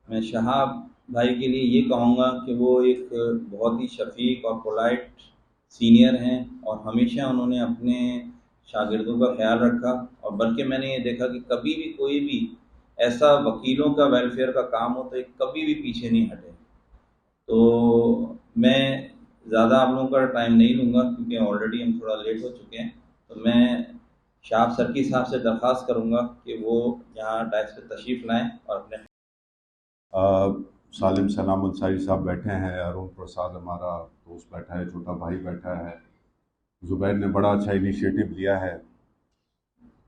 मैं शहाब भाई के लिए ये कहूँगा कि वो एक बहुत ही शफ़ीक और पोलाइट सीनियर हैं और हमेशा उन्होंने अपने शागिर्दों का ख़्याल रखा। और बल्कि मैंने ये देखा कि कभी भी कोई भी ऐसा वकीलों का वेलफेयर का काम हो तो ये कभी भी पीछे नहीं हटे। तो मैं ज़्यादा आप लोगों का टाइम नहीं लूँगा क्योंकि ऑलरेडी हम थोड़ा लेट हो चुके हैं। तो मैं शाह सरकी साहब से दरख्वास्त करूँगा कि वो यहाँ डायस पे तशरीफ़ लाएँ और अपने सालिम सलाम अंसारी साहब बैठे हैं, अरुण प्रसाद हमारा दोस्त बैठा है, छोटा भाई बैठा है, जुबैर ने बड़ा अच्छा इनिशिएटिव लिया है।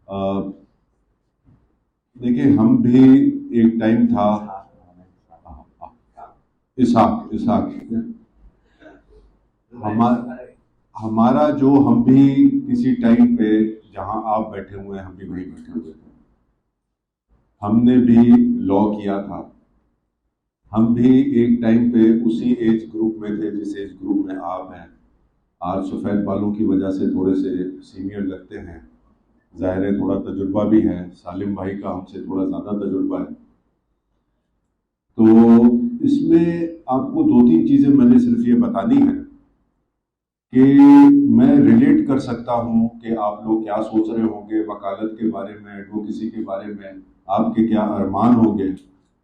अ, देखिए हम भी एक टाइम था। इसाक इसाक हमारा हमारा जो हम भी किसी टाइम पे जहां आप बैठे हुए हैं हम भी वहीं बैठे हुए थे। हमने भी लॉ किया था। हम भी एक टाइम पे उसी एज ग्रुप में थे जिस एज ग्रुप में आप हैं। आज सफ़ेद बालों की वजह से थोड़े से सीनियर लगते हैं। ज़ाहिर है थोड़ा तजुर्बा भी है, सालिम भाई का हमसे थोड़ा ज़्यादा तजुर्बा है। तो इसमें आपको दो तीन चीज़ें मैंने सिर्फ ये बतानी है कि मैं रिलेट कर सकता हूँ कि आप लोग क्या सोच रहे होंगे वकालत के बारे में, एडवोकेसी के बारे में, आपके क्या अरमान होंगे,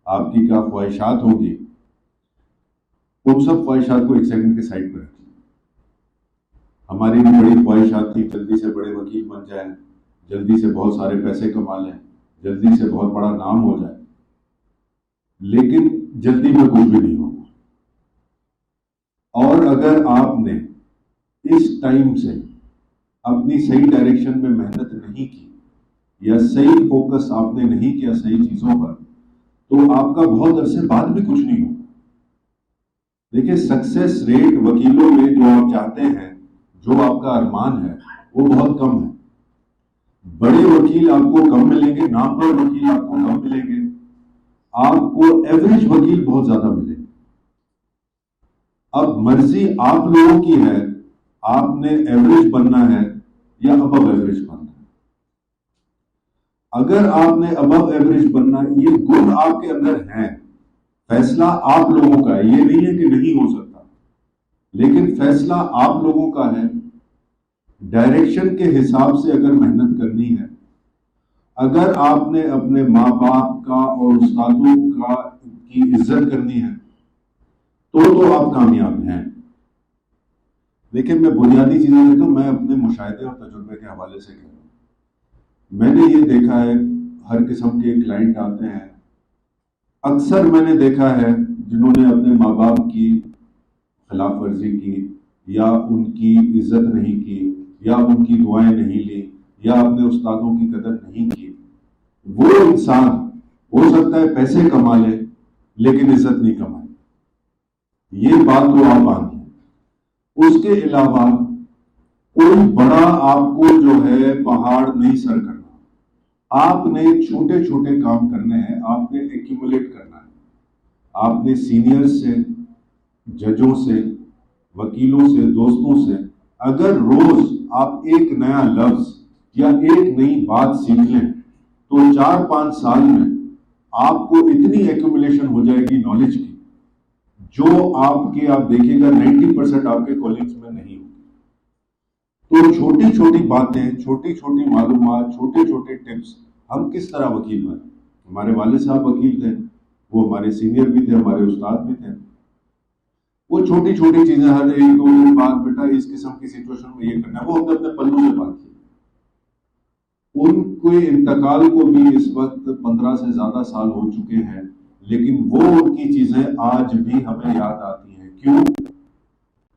आपकी क्या ख्वाहिशात होंगी। उन सब ख्वाहिशात को एक सेकंड के साइड पर रखिए। हमारी भी बड़ी ख्वाहिशात थी जल्दी से बड़े वकील बन जाए, जल्दी से बहुत सारे पैसे कमा लें, जल्दी से बहुत बड़ा नाम हो जाए। लेकिन जल्दी में कुछ भी नहीं होगा। और अगर आपने इस टाइम से अपनी सही डायरेक्शन में मेहनत नहीं की या सही फोकस आपने नहीं किया सही चीजों पर, तो आपका बहुत अरसे बाद भी कुछ नहीं होगा। देखिए सक्सेस रेट वकीलों में जो आप चाहते हैं, जो आपका अरमान है, वो बहुत कम है। बड़े वकील आपको कम मिलेंगे, नामवर वकील आपको कम मिलेंगे, आपको एवरेज वकील बहुत ज्यादा मिलेंगे। अब मर्जी आप लोगों की है, आपने एवरेज बनना है या अबव एवरेज बनना है। अगर आपने अबव एवरेज बनना है, ये गुण आपके अंदर है, फैसला आप लोगों का है, ये नहीं है कि नहीं हो सकता, लेकिन फैसला आप लोगों का है। डायरेक्शन के हिसाब से अगर मेहनत करनी है, अगर आपने अपने माँ बाप का और उस्तादों का की इज्जत करनी है, तो आप कामयाब हैं। देखिए मैं बुनियादी चीजें देता हूं, मैं अपने मुशाहिदे और तजुर्बे के हवाले से कह रहा हूं। मैंने ये देखा है हर किस्म के क्लाइंट आते हैं। अक्सर मैंने देखा है जिन्होंने अपने माँ बाप की खिलाफ वर्जी की, या उनकी इज्जत नहीं की, या उनकी दुआएं नहीं ली, या अपने उस्तादों की कदर नहीं की, वो इंसान हो सकता है पैसे कमा ले लेकिन इज्जत नहीं कमाए। ये बात तो आप मानिए। उसके अलावा कोई बड़ा आपको जो है पहाड़ नहीं सर करना। आपने छोटे छोटे काम करने हैं, आपने एक्यूमुलेट करना है। आपने सीनियर से, जजों से, वकीलों से, दोस्तों से अगर रोज आप एक नया लफ्ज या एक नई बात सीख लें, तो 4-5 साल में आपको इतनी एक्यूमुलेशन हो जाएगी नॉलेज की, जो आपके आप देखिएगा 90% आपके कॉलेज में नहीं होगी। तो छोटी छोटी बातें, छोटी छोटी मालूमात, छोटे छोटे टिप्स, हम किस तरह वकील बने। हमारे वाले साहब वकील थे, वो हमारे सीनियर भी थे, हमारे उस्ताद भी थे। वो छोटी छोटी चीजें हर एक दो दिन बाद, बेटा इस किस्म की सिचुएशन में ये करना है, वो अपने अपने पल्लू से बात की। उनके इंतकाल को भी इस वक्त 15 से ज्यादा साल हो चुके हैं, लेकिन वो उनकी चीजें आज भी हमें याद आती हैं। क्यों?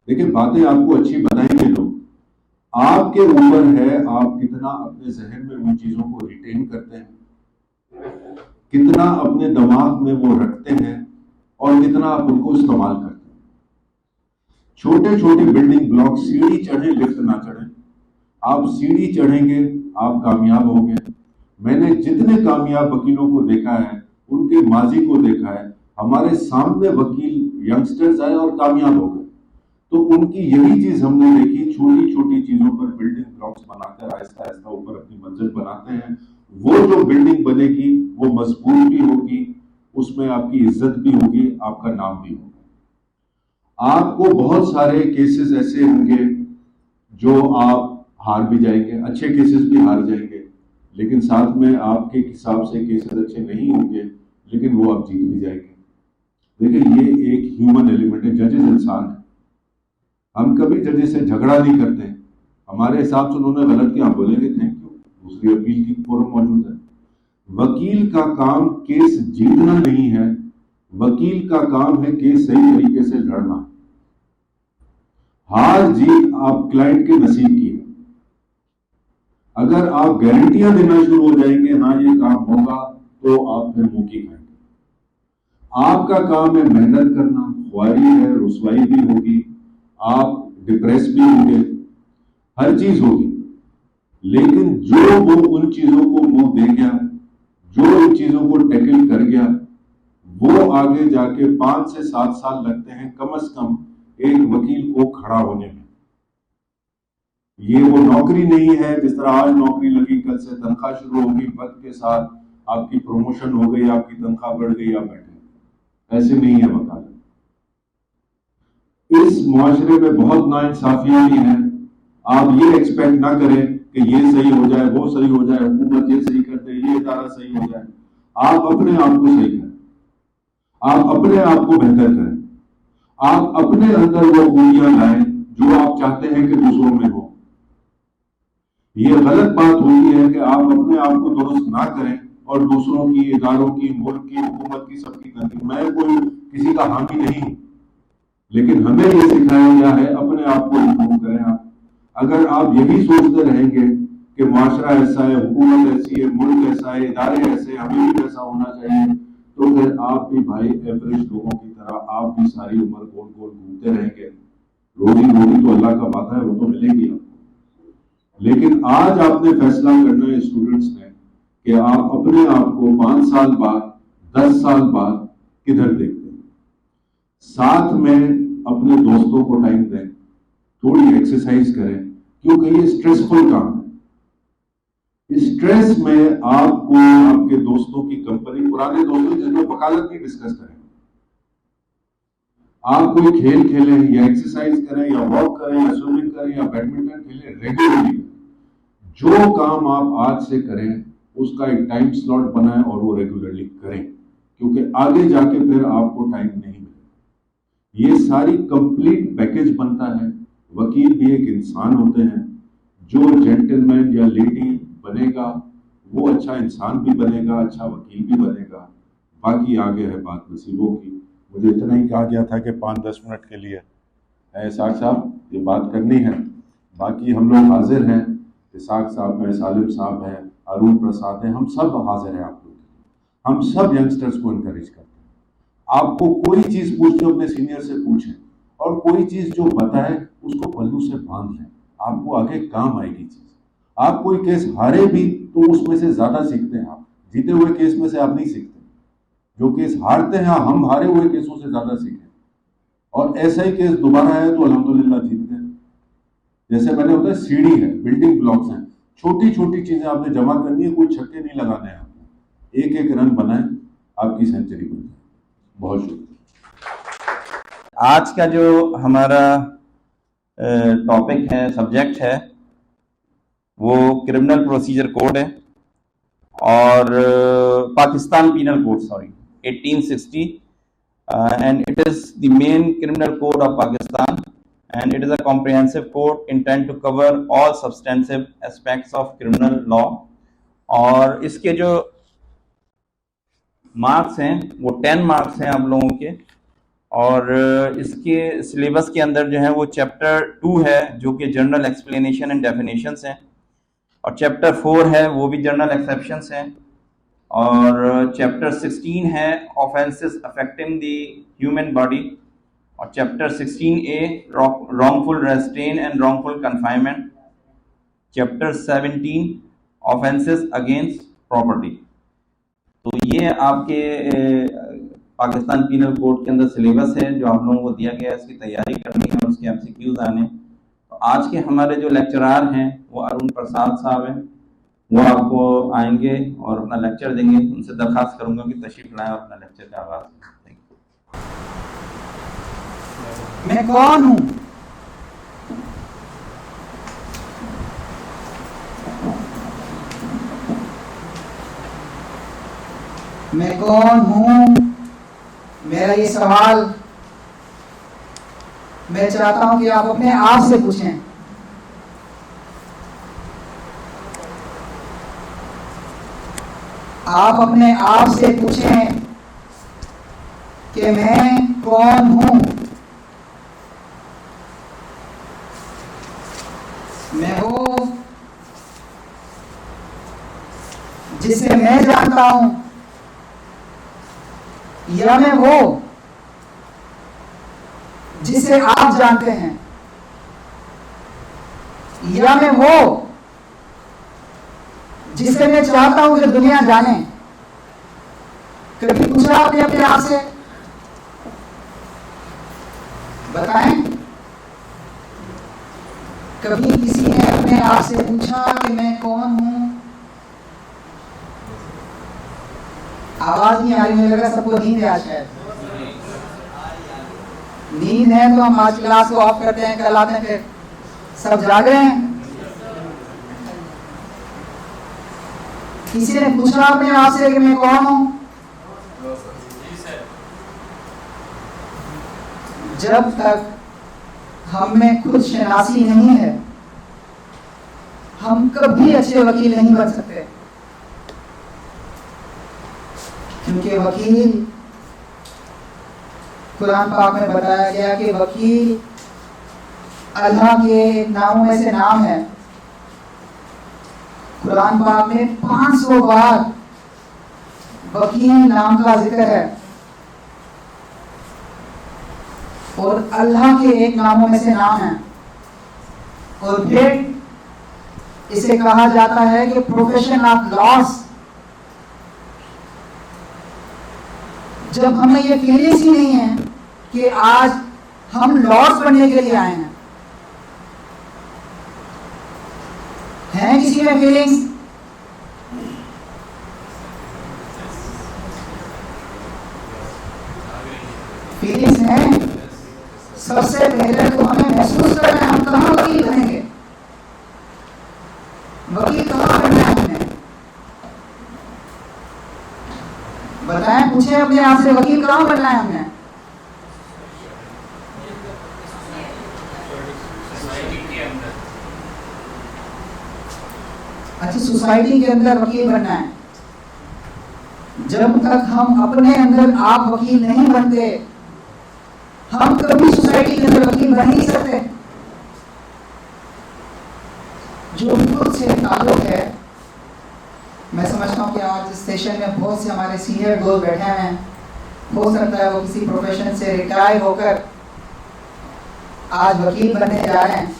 देखिए बातें आपको अच्छी बनाएंगे लोग, आपके ऊपर है आप कितना अपने जहन में उन चीजों को रिटेन करते हैं, कितना अपने दिमाग में वो रखते हैं, और कितना आप उनको इस्तेमाल करते हैं। छोटे छोटे बिल्डिंग ब्लॉक, सीढ़ी चढ़े लिफ्ट ना चढ़े। आप सीढ़ी चढ़ेंगे, आप कामयाब होंगे। मैंने जितने कामयाब वकीलों को देखा है, उनके माजी को देखा है। हमारे सामने वकील यंगस्टर्स आए और कामयाब हो गए, तो उनकी यही चीज हमने देखी, छोटी छोटी चीजों पर बिल्डिंग ब्लॉक्स बनाकर आहिस्ता आहिस्ता ऊपर अपनी मंजिल बनाते हैं। वो जो बिल्डिंग बनेगी वो मजबूत भी होगी, उसमें आपकी इज्जत भी होगी, आपका नाम भी होगा। आपको बहुत सारे केसेस ऐसे होंगे जो आप हार भी जाएंगे, अच्छे केसेस भी हार जाएंगे, लेकिन साथ में आपके हिसाब से केसेस अच्छे नहीं होंगे, लेकिन वो आप जीत भी जाएंगे। देखिए, ये एक ह्यूमन एलिमेंट है, जजेस इंसान है। हम कभी जजेस से झगड़ा नहीं करते, हमारे हिसाब से उन्होंने गलत किया, हम बोलेंगे थैंक यू, दूसरी अपील की फोरम मौजूद है। वकील का काम केस जीतना नहीं है, वकील का काम है केस सही तरीके से लड़ना। हार जीत आप क्लाइंट के नसीब की है। अगर आप गारंटियां देना शुरू हो जाएंगे, हाँ ये काम होगा, तो आप फिर मुंह की खाएंगे। आपका काम है मेहनत करना, खुआरी है, रुसवाई भी होगी, आप डिप्रेस भी होंगे, हर चीज होगी, लेकिन जो वो उन चीजों को मुंह दे गया, जो इन चीजों को टैकल कर गया, वो आगे जाके 5 से 7 साल लगते हैं कम से कम एक वकील को खड़ा होने में। ये वो नौकरी नहीं है जिस तरह आज नौकरी लगी, कल से तनख्वाह शुरू होगी, वक्त के साथ आपकी प्रमोशन हो गई, आपकी तनख्वाह बढ़ गई, आप बैठे। ऐसे नहीं है वकालत। इस मुआशरे में बहुत नाइंसाफियां भी हैं। आप ये एक्सपेक्ट ना करें कि ये सही हो जाए, वो सही हो जाए, हुकूमत ये सही कर दे, ये इदारा सही हो जाए। आप अपने आप को सही करें, आप अपने आप को बेहतर करें, आप अपने अंदर वो खूबियां लाएं जो आप चाहते हैं कि दूसरों में हो। ये गलत बात होती है कि आप अपने आप को दुरुस्त ना करें और दूसरों की, इदारों की, मुल्क की, हुकूमत की, सबकी तनकीद। मैं कोई किसी का हामी नहीं हूं, लेकिन हमें ये सिखाया गया है अपने आप को इम्प्रूव करें। आप अगर आप यही सोचते रहेंगे कि माशरा ऐसा है, हुकूमत ऐसी है, मुल्क ऐसा है, इदारे ऐसे, हमें भी ऐसा होना चाहिए, तो फिर आप भी भाई एवरेज लोगों की तरह आप भी सारी उम्र गोल गोल घूमते रहेंगे। रोजी रोटी तो अल्लाह का वादा है, वो तो मिलेगी आपको, लेकिन आज आपने फैसला करना है स्टूडेंट्स ने कि आप अपने आप को 5 साल बाद, 10 साल बाद किधर देखते हैं। साथ में अपने दोस्तों को टाइम दें, थोड़ी एक्सरसाइज करें, क्योंकि ये स्ट्रेसफुल काम है। स्ट्रेस में आपको आपके दोस्तों की कंपनी, पुराने दोस्तों जिनमें वकालत नहीं डिस्कस करें, आप कोई खेल खेलें या एक्सरसाइज करें या वॉक करें या स्विमिंग करें या बैडमिंटन खेलें, रेगुलरली जो काम आप आज से करें उसका एक टाइम स्लॉट बनाएं और वो रेगुलरली करें, क्योंकि आगे जाके फिर आपको टाइम नहीं मिलेगा। ये सारी कंप्लीट पैकेज बनता है। वकील भी एक इंसान होते हैं, जो जेंटलमैन या लेडी बनेगा वो अच्छा इंसान भी बनेगा, अच्छा वकील भी बनेगा। बाकी आगे है बात नसीबों की। मुझे इतना ही कहा गया था कि 5-10 मिनट के लिए इसाक साहब ये बात करनी है, बाकी हम लोग हाजिर हैं। इसाक साहब हैं, सालिम साहब हैं, अरुण प्रसाद हैं, हम सब हाजिर हैं आप लोग। हम सब यंगस्टर्स को इनकरेज करते हैं। आपको कोई चीज़ पूछते हो अपने सीनियर से पूछें, और कोई चीज़ जो बताए उसको पल्लू से बांध लें, आपको आगे काम आएगी चीज़। आप कोई केस हारे भी तो उसमें से ज़्यादा सीखते हैं, आप जीते हुए केस में से आप नहीं सीखते। जो केस हारते हैं, हम हारे हुए केसों से ज़्यादा सीखें, और ऐसा ही केस दोबारा है तो अल्हम्दुलिल्लाह जीत गए। जैसे मैंने बताया, सीढ़ी है, बिल्डिंग ब्लॉक्स हैं, छोटी छोटी चीजें आपने जमा करनी है, कोई छक्के नहीं लगाने हैं आपको, एक एक रन बनाए, आपकी सेंचुरी बन जाए। बहुत शुक्रिया। आज का जो हमारा टॉपिक है, सब्जेक्ट है, वो क्रिमिनल प्रोसीजर कोड है, और Pakistan penal code, sorry, 1860, and it is the main criminal code of Pakistan, and it is a comprehensive code intended to cover all substantive aspects of criminal law. और इसके जो marks हैं वो 10 marks हैं आप लोगों के, और इसके सिलेबस के अंदर जो है वो चैप्टर 2 है जो कि जनरल एक्सप्लेनेशन एंड डेफिनेशंस हैं, और चैप्टर 4 है वो भी जनरल एक्सेप्शंस हैं, और चैप्टर 16 है offences affecting the human body, और chapter 16A wrongful restraint and wrongful confinement, chapter 17 offences against property. तो ये आपके पाकिस्तान पीनल कोड के अंदर सिलेबस है जो आप लोगों को दिया गया है, इसकी तैयारी करनी है और उसके MCQs आने। तो आज के हमारे जो लेक्चरार हैं वो अरुण प्रसाद साहब हैं, वो आपको आएंगे और अपना लेक्चर देंगे। उनसे दरखास्त करूंगा कि तशरीफ लाएं और अपना लेक्चर का आगाज करें। मैं कौन हूं? मैं कौन हूं? मेरा ये सवाल मैं चाहता हूं कि आप अपने आप से पूछें। आप अपने आप से पूछें कि मैं कौन हूं। मैं वो जिसे मैं जानता हूं, या मैं वो जिसे आप जानते हैं, या मैं वो जिसे मैं चाहता हूं कि दुनिया जाने। कभी पूछा आपने अपने आप से? बताएं, कभी किसी ने अपने आप से पूछा कि मैं कौन हूं? आवाज नहीं आ रही, मुझे लग रहा है सबको नींद है आज। शायद नींद है तो हम आज क्लास को ऑफ करते हैं, कल आते हैं फिर सब जाग रहे हैं। किसी ने पूछा अपने आप से कि मैं कौन हूं? जब तक हम में खुद शनासी नहीं है, हम कभी अच्छे वकील नहीं बन सकते। क्योंकि वकील, कुरान पाक में बताया गया कि वकील अल्लाह के नामों में से नाम है। कुरान पाक में 500 बार वकील नाम का जिक्र है और अल्लाह के एक नामों में से नाम है। और फिर इसे कहा जाता है कि प्रोफेशन ऑफ लॉस। जब हमें ये फीलिंग्स ही नहीं है कि आज हम लॉस बनने के लिए आए हैं, हैं किसी में फीलिंग्स? फीलिंग्स हैं। सबसे पहले तो हमें महसूस करना है हम कहाँ वकील बनेंगे, वकील कहाँ बनना है हमने। बताएं, पूछे अपने आप से, वकील कहाँ बनना है हमने? अच्छा, सोसाइटी के अंदर वकील बनना है। जब तक हम अपने अंदर आप वकील नहीं बनते, हम कभी सोसाइटी के अंदर वकील बन नहीं सकते। जो खुद से ताल्लुक है, मैं समझता हूँ कि आज इस सेशन में बहुत से हमारे सीनियर दोस्त बैठे हैं। हो सकता है वो किसी प्रोफेशन से रिटायर होकर आज वकील बनने जा रहे हैं,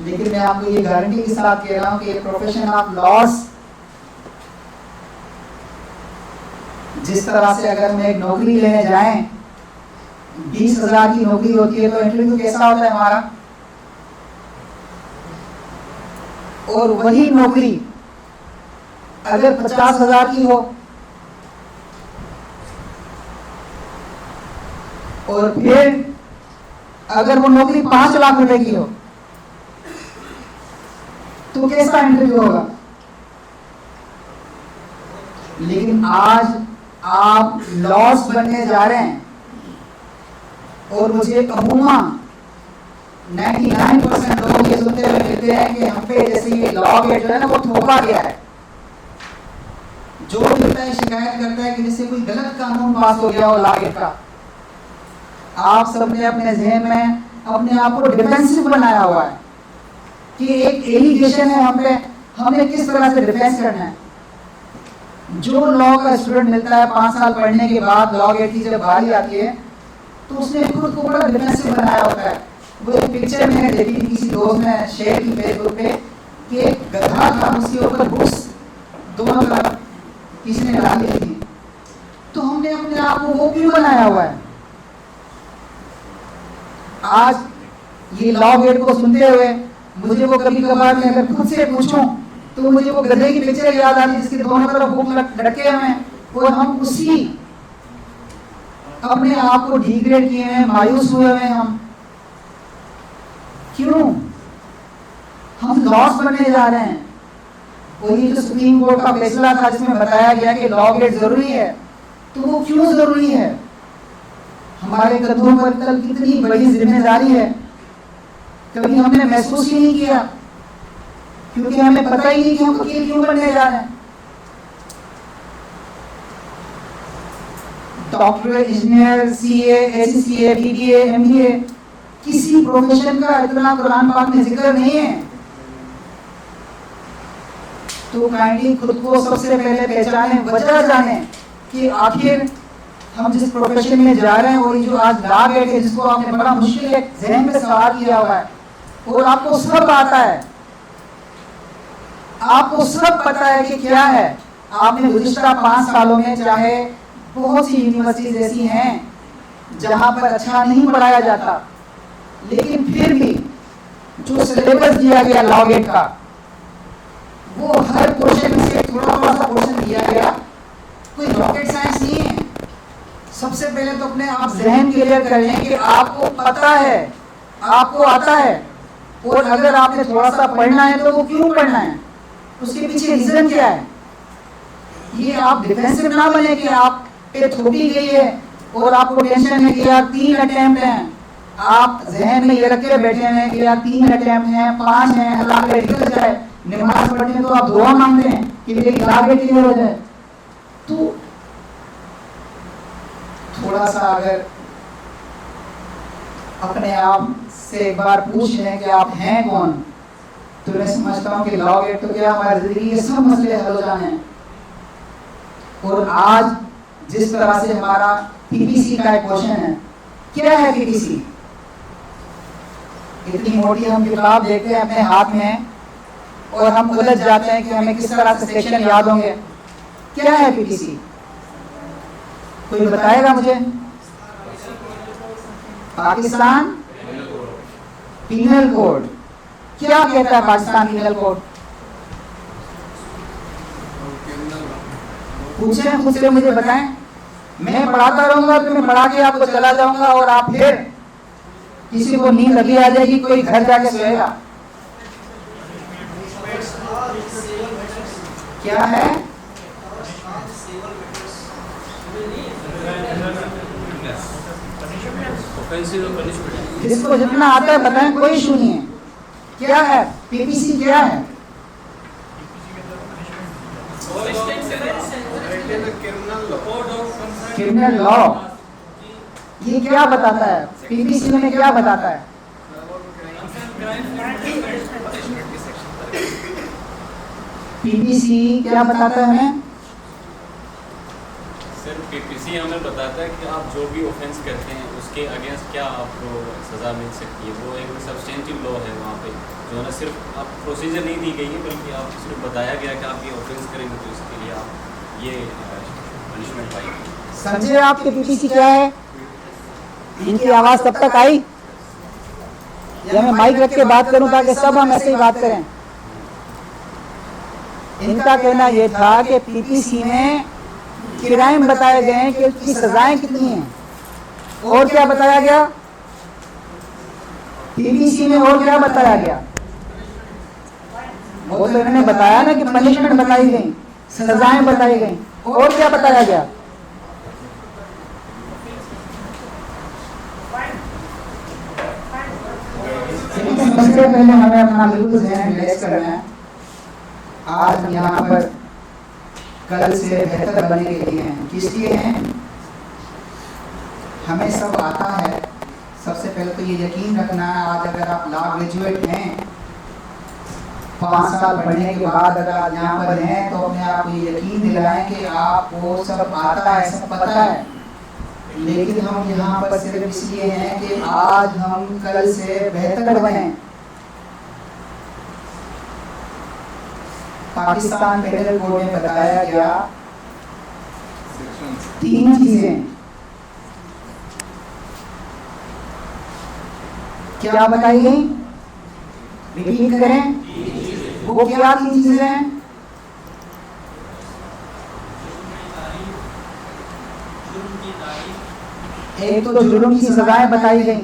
लेकिन मैं आपको ये गारंटी के साथ कह रहा हूँ कि प्रोफेशन ऑफ लॉस, जिस तरह से अगर हम एक नौकरी लेने जाएं, 20,000 की नौकरी होती है तो इंटरव्यू कैसा होता है हमारा, और वही नौकरी अगर 50,000 की हो और फिर अगर वो नौकरी 5 लाख रुपए की हो तो कैसा इंटरव्यू होगा। लेकिन आज आप लॉस बनने जा रहे हैं और मुझे अमूमा 99% लोग ये सुनते हुए मिलते हैं कि हम पे जैसे ये लॉ गेट जो है ना वो थोपा गया है। जो मिलता है शिकायत करता है कि जैसे कोई गलत कानून पास हो गया हो लॉ गेट का। आप सबने अपने जहन में अपने आप को डिफेंसिव बनाया हुआ है कि एक एलिगेशन है हम पे, हमें किस तरह से डिफेंस करना है। जो लॉ का स्टूडेंट मिलता है 5 साल पढ़ने के बाद लॉ गेट की जब बारी आती है तो उसने खुद को बड़ा डिफेंसिव बनाया होता है। वो एक पिक्चर मैंने देखी थी, किसी दोस्त ने शेयर की फेसबुक पे कि एक गधा था, उसके ऊपर बुक्स दोनों तरफ किसी ने डाली थी। तो हमने अपने आप को वो क्यों बनाया हुआ है। आज ये लॉ गेट को सुनते हुए मुझे वो कभी कभार मैं अगर खुद से पूछूं तो मुझे वो गधे की पिक्चर याद आती जिसके दोनों तरफ हुक लटके हुए हैं, और हम उसी अपने आप को डिग्रेड किए हैं, मायूस हुए हैं हम। क्यों? हम लॉस बनने जा रहे हैं। वही जो सुप्रीम कोर्ट का फैसला था जिसमें बताया गया कि लॉ गेट जरूरी है, तो वो क्यों जरूरी है? हमारे कंधों पर कल कितनी बड़ी जिम्मेदारी है, कभी हमने महसूस ही नहीं किया, क्योंकि हमें पता ही नहीं कि हम वकील क्यों बनने जा रहे हैं। Doctor, engineer, CA, ACCA, BBA, MBA, किसी प्रोफेशन का इतना कुरान पाक में जिक्र नहीं है। तो काइंडली खुद को सबसे पहले पहचाने, वजह जाने कि आखिर हम जिस प्रोफेशन में जा रहे हैं, और जो आज लॉ गेट है जिसको आपने बड़ा मुश्किल एक जहन में सवाल किया हुआ है, और आपको सब आता है, आपको सब पता है कि क्या है। आपने गुज़िश्ता 5 सालों में, चाहे बहुत सी यूनिवर्सिटीज ऐसी हैं जहां पर अच्छा नहीं पढ़ाया जाता, लेकिन फिर भी जो सिलेबस दिया गया लॉ गेट का, वो हर क्वेश्चन में से थोड़ा सा क्वेश्चन दिया गया, कोई रॉकेट साइंस नहीं है। सबसे पहले तो अपने आप जहन क्लियर कर लें कि आपको पता है, आपको आता है, और अगर आपने थोड़ा सा पढ़ना है तो वो क्यों पढ़ना है, उसके पीछे रीजन क्या है। ये आप डिफेंसिव ना बने कि आप पे थोपी गई है और आपको टेंशन है कि यार 3 अटेम्प्ट हैं। आप जहन में ये रख के बैठे हैं कि यार 3 अटेम्प्ट हैं, 5 हैं, अल्लाह पे निकल जाए। नमाज पढ़ने तो आप दुआ मांगते हैं कि मेरी लागे क्लियर हो जाए। तो थोड़ा सा अगर अपने आप से एक बार पूछ लें कि आप हैं कौन, तो मैं समझता हूँ कि लॉ गेट तो क्या, हमारी जिंदगी के सब मसले हल हो जाने हैं। और आज जिस तरह से हमारा पीपीसी का एक क्वेश्चन है, क्या है पीपीसी? इतनी मोटी हम किताब देखते हैं अपने हाथ में और हम उलझ जाते हैं कि हमें किस तरह से सेक्शन याद होंगे। क्या है पीपीसी? कोई बताएगा मुझे? Pakistan penal code. क्या कहता है पाकिस्तान पीनल कोड? पूछें खुद से, मुझे बताएं। मैं पढ़ाता रहूंगा तो मैं पढ़ा के आपको चला जाऊंगा और आप फिर किसी को नींद लगी आ जाएगी, कोई घर जाके सोएगा। क्या है? जिसको जितना आता है बताएं, कोई इशू नहीं है। क्या है पीपीसी? क्या है? Criminal law. ये क्या बताता है? पीपीसी में क्या बताता है? पीपीसी क्या बताता है हमें? सर पीपीसी हमें बताता है कि आप जो भी ऑफेंस करते हैं उसके अगेंस्ट क्या आपको सज़ा मिल सकती है। वो एक सब्सटेंटिव लॉ है। वहाँ पे जो है ना, सिर्फ आप प्रोसीजर नहीं दी गई है, बल्कि आप सिर्फ बताया गया कि आप ये ऑफेंस करेंगे तो इसके लिए आप ये पनिशमेंट पाएंगे। समझे आपके पीपीसी क्या है? इनकी आवाज़ तब तक आई या मैं माइक रख के बात करूं ताकि सब हम ऐसे ही बात करें? इनका कहना यह था कि पीपीसी में क्राइम बताए गए हैं कि उसकी सजाएं कितनी हैं। और क्या बताया गया पीपीसी में? और क्या बताया गया? वो तो इन्होंने बताया ना कि पनिशमेंट बताई गई, सजाएं बताई गई। और क्या बताया गया? सबसे पहले हमें अपना बिल्कुल ज़हन रिलैक्स करना है। आज हम यहाँ पर कल से बेहतर बनने के लिए हैं। किस लिए हैं? हमें सब आता है। सबसे पहले तो ये यकीन रखना है, आज अगर आप लॉ ग्रेजुएट हैं, 5 साल पढ़ने के बाद अगर आप यहाँ पर हैं, तो अपने आप को ये यकीन दिलाएं कि आपको सब आता है, सब पता है। लेकिन हम यहाँ पर सिर्फ इसलिए हैं कि आज हम कल से बेहतर बने। पाकिस्तान पेनल कोड में बताया गया 3 चीजें। क्या बताई गई? रिपीट करें। वो क्या 3 चीजें हैं? एक तो जुर्म की सजाएं बताई गई,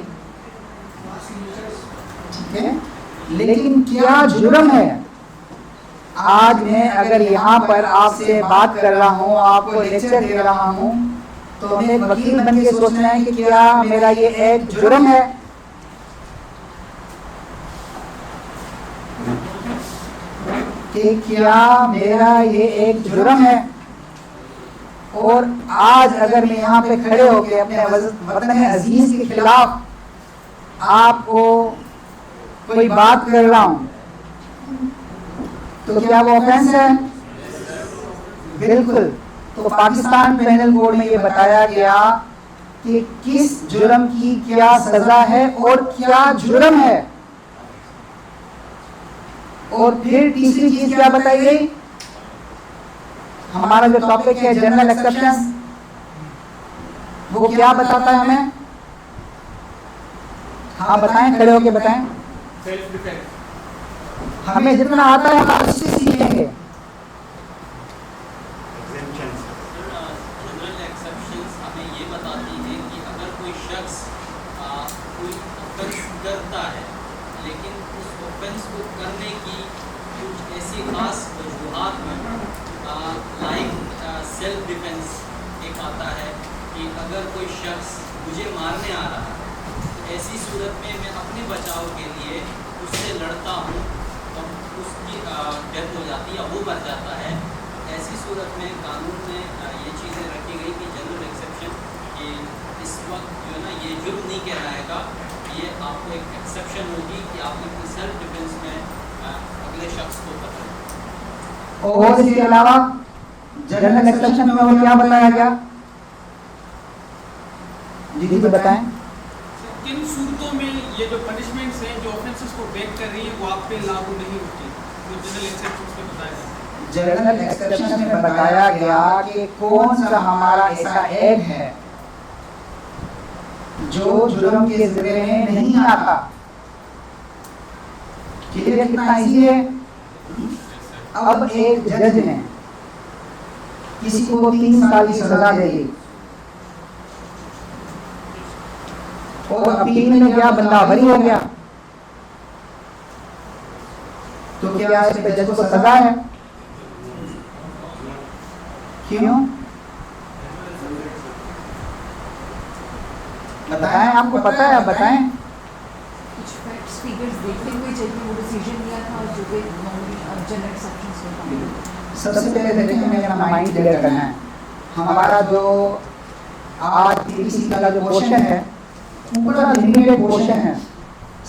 ठीक है, लेकिन क्या जुर्म है? आज मैं अगर यहाँ पर आपसे बात कर रहा हूँ, आपको लेक्चर दे रहा हूँ, तो हमें एक वकील बन के सोचना है कि क्या मेरा ये एक जुर्म है? कि क्या मेरा ये एक जुर्म है? और आज अगर मैं यहाँ पे खड़े होकर अपने वतन अजीज के खिलाफ आपको कोई बात कर रहा हूँ, तो क्या वो ऑफेंस है? बिल्कुल। तो पाकिस्तान पेनल कोड में ये बताया गया कि किस जुर्म की क्या सजा है और क्या जुर्म है। और फिर तीसरी चीज क्या बताई गई? हमारा जो टॉपिक है जनरल एक्सेप्शन, वो क्या बताता है हमें? हाँ बताएं, खड़े होके बताएं। Self defence. हमें जितना आता है हम उससे सीखेंगे। जनरल एक्सेप्शंस हमें ये बताती है कि अगर कोई शख्स कोई ऑफेंस करता है, लेकिन उस ऑफेंस को करने की कुछ ऐसी खास वजूहात में लाइक सेल्फ डिफेंस एक आता है कि अगर कोई शख्स मुझे मारने आ रहा है, ऐसी सूरत में मैं अपने बचाव के लिए उससे लड़ता हूँ और उसकी डेथ हो जाती है या वो मर जाता है, ऐसी सूरत में कानून में ये चीज़ें रखी गई कि जनरल एक्सेप्शन कि इस वक्त जो है ना ये जुर्म नहीं कहलाएगा, ये आपको एक एक्सेप्शन होगी कि आपने अपनी सेल्फ डिफेंस में अगले शख्स को पकड़ा। और इसके अलावा जनरल एक्सेप्शन में और क्या बताया गया? जी बताएं। किन सूरतों में ये जो पनिशमेंट्स हैं जो ऑफेंसेस को ब्रेक कर रही है वो आप पे लागू नहीं होती, वो जनरल एक्सेप्शंस में बताया जाता है। जनरल एक्सेप्शन में बताया गया कि कौन सा हमारा ऐसा एक्ट है जो जुर्म के ज़िम्मे में नहीं आता। क्लियर? कितना इजी है। अब एक जज ने किसी को 3 साल की सजा दे दी और अपील में गया, बंदा बरी हो गया, तो क्या इस पे जज को सजा है? क्यों? बताएं, आपको पता है, आप बताएं। कुछ फैक्ट्स फिगर्स देखते हुए जब वो डिसीजन लिया था और जो भी जनरल एक्सेप्शंस को सबसे पहले देखिए, हमें अपना माइंड क्लियर करना है। हमारा जो आज पीटीसी का जो क्वेश्चन है वो बड़ा लिमिटेड क्वेश्चन है।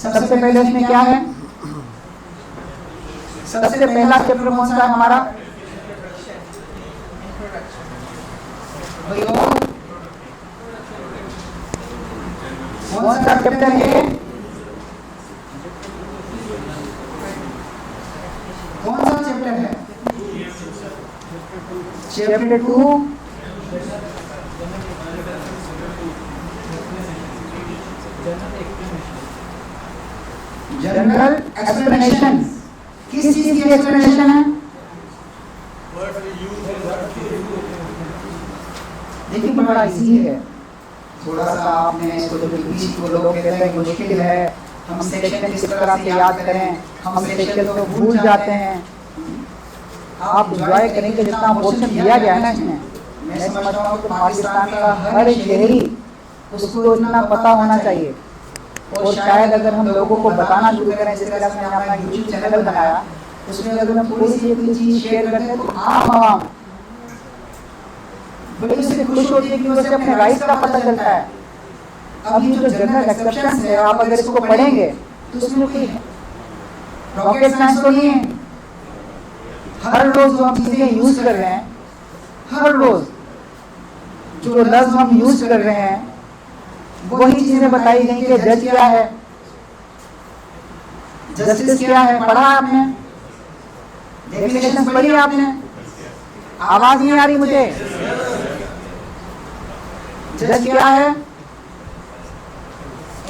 सबसे पहले इसमें क्या है? सबसे पहला चैप्टर कौन सा है हमारा? कौन सा चैप्टर है? कौन सा चैप्टर है? Chapter 2 general explanation. किस चीज की एक्सप्लेनेशन है? देखिए बड़ा इजी है, थोड़ा सा आपने इसको जो पीछे को लोग कहते हैं मुश्किल है, हम सेक्शन किस तरह से याद करें, हम सेक्शन को भूल जाते हैं। आप एंजॉय करेंगे जितना पोर्शन दिया गया है ना इसमें, मैं समझता हूँ कि पाकिस्तान का हर एक शहरी उसको इतना पता होना चाहिए। और शायद अगर हम लोगों को बताना शुरू करें, जिस तरह से मैंने अपना यूट्यूब चैनल बनाया, उसमें अगर हम थोड़ी सी कोई चीज़ शेयर करते हैं तो आम बड़ी से खुश होती है कि उसे अपने राइट का पता चलता है। अब ये जो जनरल एक्सेप्शन है, आप अगर इसको पढ़ेंगे तो इसमें कोई रॉकेट साइंस तो नहीं है। हर रोज जो हम चीज़ें यूज कर रहे हैं, हर रोज जो लफ्ज़ हम यूज कर रहे हैं, वही चीजें बताई गई कि जज क्या है, जस्टिस क्या है। पढ़ा आपने? डेफिनेशन पढ़ी आपने? आवाज नहीं आ रही मुझे। जज क्या है?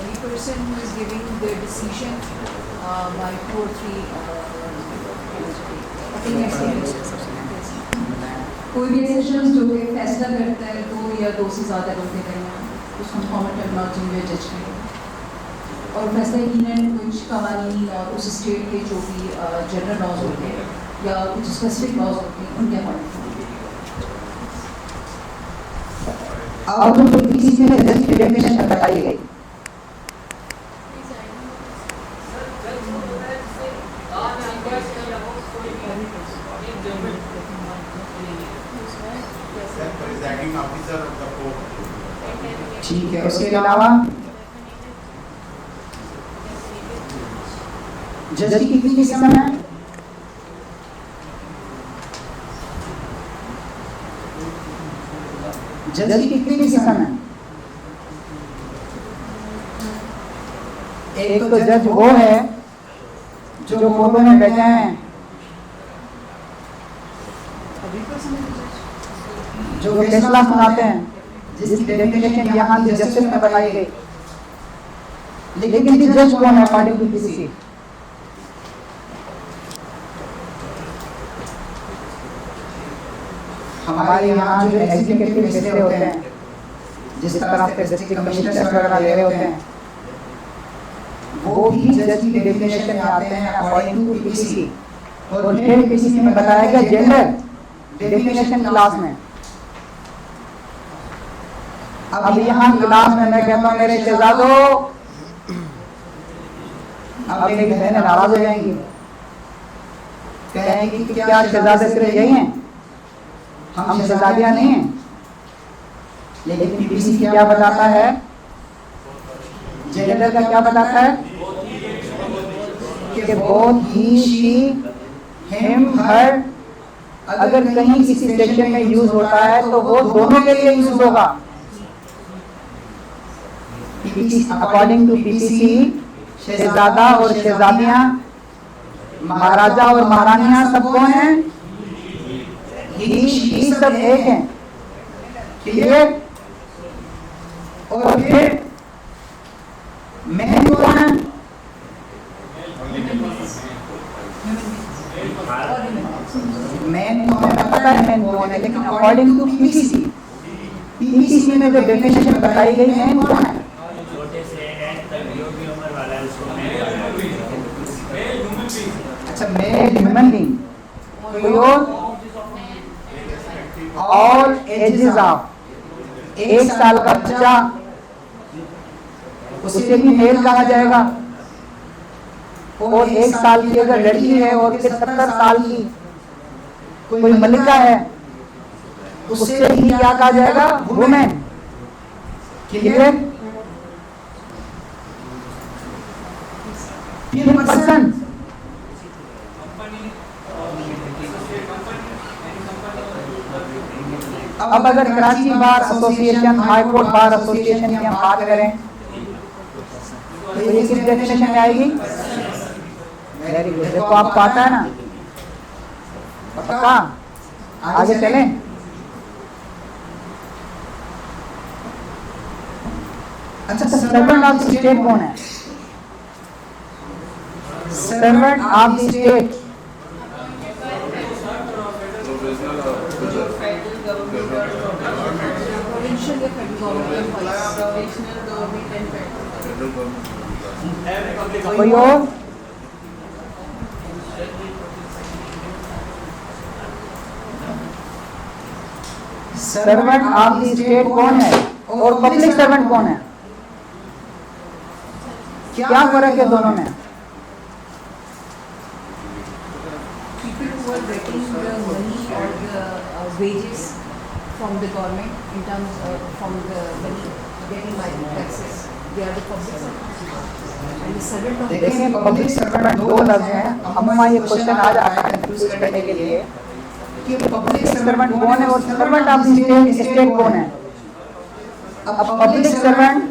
any person who is giving the decision by 2 or 3 opinions, कोई भी ऐसे शख्स जो कि फैसला करता है 2 या 2 से ज़्यादा लोग के दरमियान, उसको फॉर्मेट टेक्नोलॉजी में जज करें और फैसला यकीनन कुछ कवानीन और उस स्टेट के जो भी जनरल लॉज होते हैं या कुछ स्पेसिफिक लॉज होते हैं उनके अकॉर्डिंग। अब जो पीसीसी में जज की डेफिनेशन बताई गई ठीक है, उसके अलावा जज की कितनी किस्म है? जज की कितनी किस्म है? एक तो जज वो है जो कोर्टों में बैठे हैं, जो फैसला सुनाते हैं, जिसकी डेफिनेशन यहाँ जस्टिस में बनाई गई। लेकिन जज कौन है अकॉर्डिंग टू पीसीसी? हमारे यहाँ जो एग्जीक्यूटिव फैसले होते हैं, जिस तरह से डिस्ट्रिक्ट कमिश्नर वगैरह ले रहे होते हैं, वो भी जज की डेफिनेशन में आते हैं अकॉर्डिंग टू पीसीसी। और फिर पीसीसी में बताया गया जेंडर डेफिनेशन क्लास में। अब यहाँ क्लास में मैं कहता हूँ मेरे शहजादो, अब मेरी बहनें नाराज हो जाएंगी, कहेंगी कि क्या शहजादे सिर्फ यही हैं, हम शहजादियाँ नहीं हैं। लेकिन पीसीसी क्या बताता है, जेंडर का क्या बताता है कि बोथ ही, शी, हिम, हर अगर कहीं किसी सेक्शन में यूज होता है तो वो दोनों के लिए यूज होगा। अकॉर्डिंग टू पीसीसी शहजादा और शहजादियां, महाराजा और महारानियां सब कौन हैं? ही सब एक हैं। क्लियर? और फिर मैन कौन है? मैन को हमें पता है मैन कौन है, लेकिन अकॉर्डिंग टू पीसीसी में जो डेफिनेशन बताई गई मैन कौन है? अच्छा, मेल ह्यूमन बीइंग, कोई और? ऑल एजेस ऑफ, 1 साल का बच्चा उसे भी मेल कहा जाएगा। और 1 साल की अगर लड़की है और फिर 70 साल की कोई मलिका है, उससे भी क्या कहा जाएगा? वुमेन। क्लियर? फिर पर्सन, अब अगर Karachi bar association, high court bar association की हम बात करें तो ये किस डेफिनेशन में आएगी? वेरी गुड, देखो आपको आता है ना, पक्का? आगे चलें। अच्छा, सर्वेंट ऑफ द स्टेट कौन है? सर्वेंट ऑफ द स्टेट कोई और? सर्वेंट ऑफ द स्टेट कौन है और पब्लिक सर्वेंट कौन है? क्या फर्क है दोनों में? People who are getting the money or the wages from the government in terms of from the money getting by the taxes, they are the public servants. And the servant of देखिए, public servant दो लफ्ज हैं। अम्मा ये question आज आया confuse करने के लिए कि पब्लिक सर्वेंट कौन है और सर्वेंट ऑफ द स्टेट कौन है। अब public servant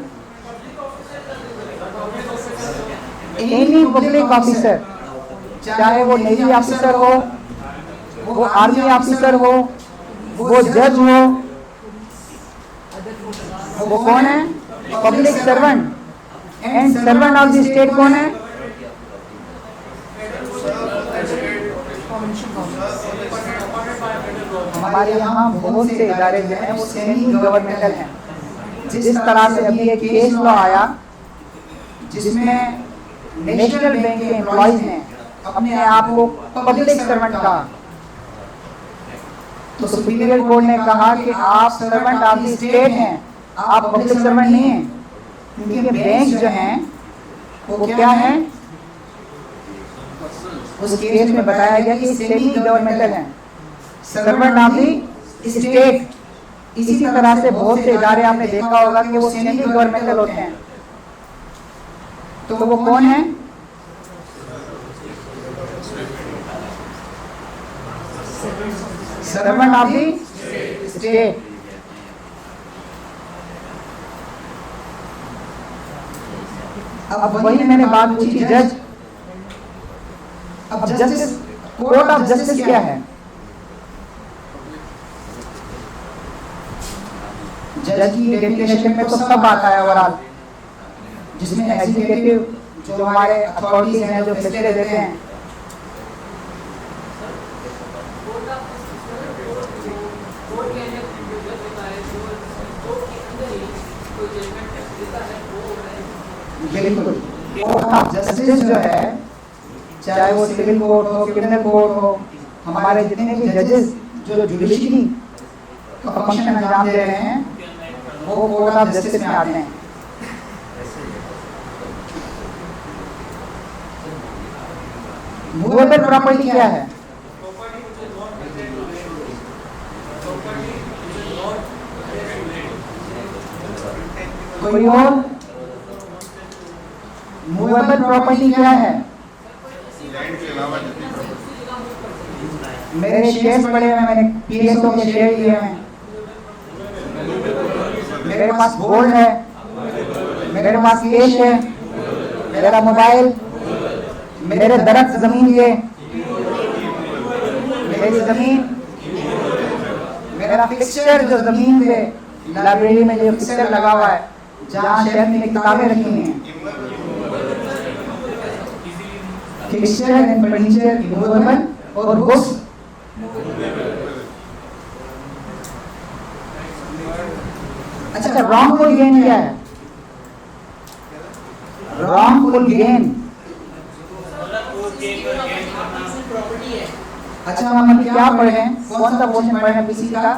any public officer, चाहे वो नेवी ऑफिसर हो, वो आर्मी ऑफिसर हो, वो जज हो, वो कौन है? Public servant. And servant of the state कौन है? हमारे यहाँ बहुत से इदारे जो हैं वो सेमी गवर्नमेंटल हैं। जिस तरह से अभी एक केस लॉ आया जिसमें नेशनल बैंक के एम्प्लॉइज ने अपने आप को पब्लिक सर्वेंट कहा, तो सुप्रीम कोर्ट ने कहा कि आप सर्वेंट ऑफ द स्टेट हैं, आप पब्लिक सर्वेंट नहीं हैं, क्योंकि बैंक जो हैं वो क्या है, उस केस में बताया गया कि सेमी गवर्नमेंटल हैं, सर्वेंट ऑफ द स्टेट। इसी तरह से बहुत से इदारे आपने देखा होगा कि वो सेमी गवर्नमेंटल होते हैं, तो वो कौन है? Servant of the state. अब वही मैंने बात पूछी जज, अब जस्टिस, कोर्ट ऑफ जस्टिस क्या है? जज की डेफिनेशन में तो सब आता है ओवरऑल, जिसमें एग्जीक्यूटिव जो हमारे अथॉरिटीज हैं जो फैसले देते हैं, बिल्कुल कोर्ट ऑफ जस्टिस जो है, चाहे वो सिविल कोर्ट हो, क्रिमिनल कोर्ट हो, हमारे जितने भी जजेस जो जुडिशरी का फंक्शन अंजाम दे रहे हैं वो कोर्ट ऑफ जस्टिस में आते हैं। मूवेबल प्रॉपर्टी क्या है? कोई और? मूवेबल प्रॉपर्टी क्या है? मेरे शेयर्स पड़े हुए, मैंने पीएसओ के शेयर लिए हैं, मेरे पास गोल्ड है, मेरे पास कैश है, मेरा मोबाइल, मेरे दरख्त जमीन ये, मेरी जमीन, मेरा फिक्सचर जो जमीन पे लाइब्रेरी में जो फिक्सचर लगा हुआ है, जहाँ शेल्फ में किताबें रखी हुई हैं, फिक्सचर एंड फर्नीचर मूवेबल, और बुक्स अच्छा, रॉन्गफुल गेन क्या है? रॉन्गफुल गेन, अच्छा हम क्या पढ़े हैं, कौन सा पोर्शन पढ़े हैं पीसी का?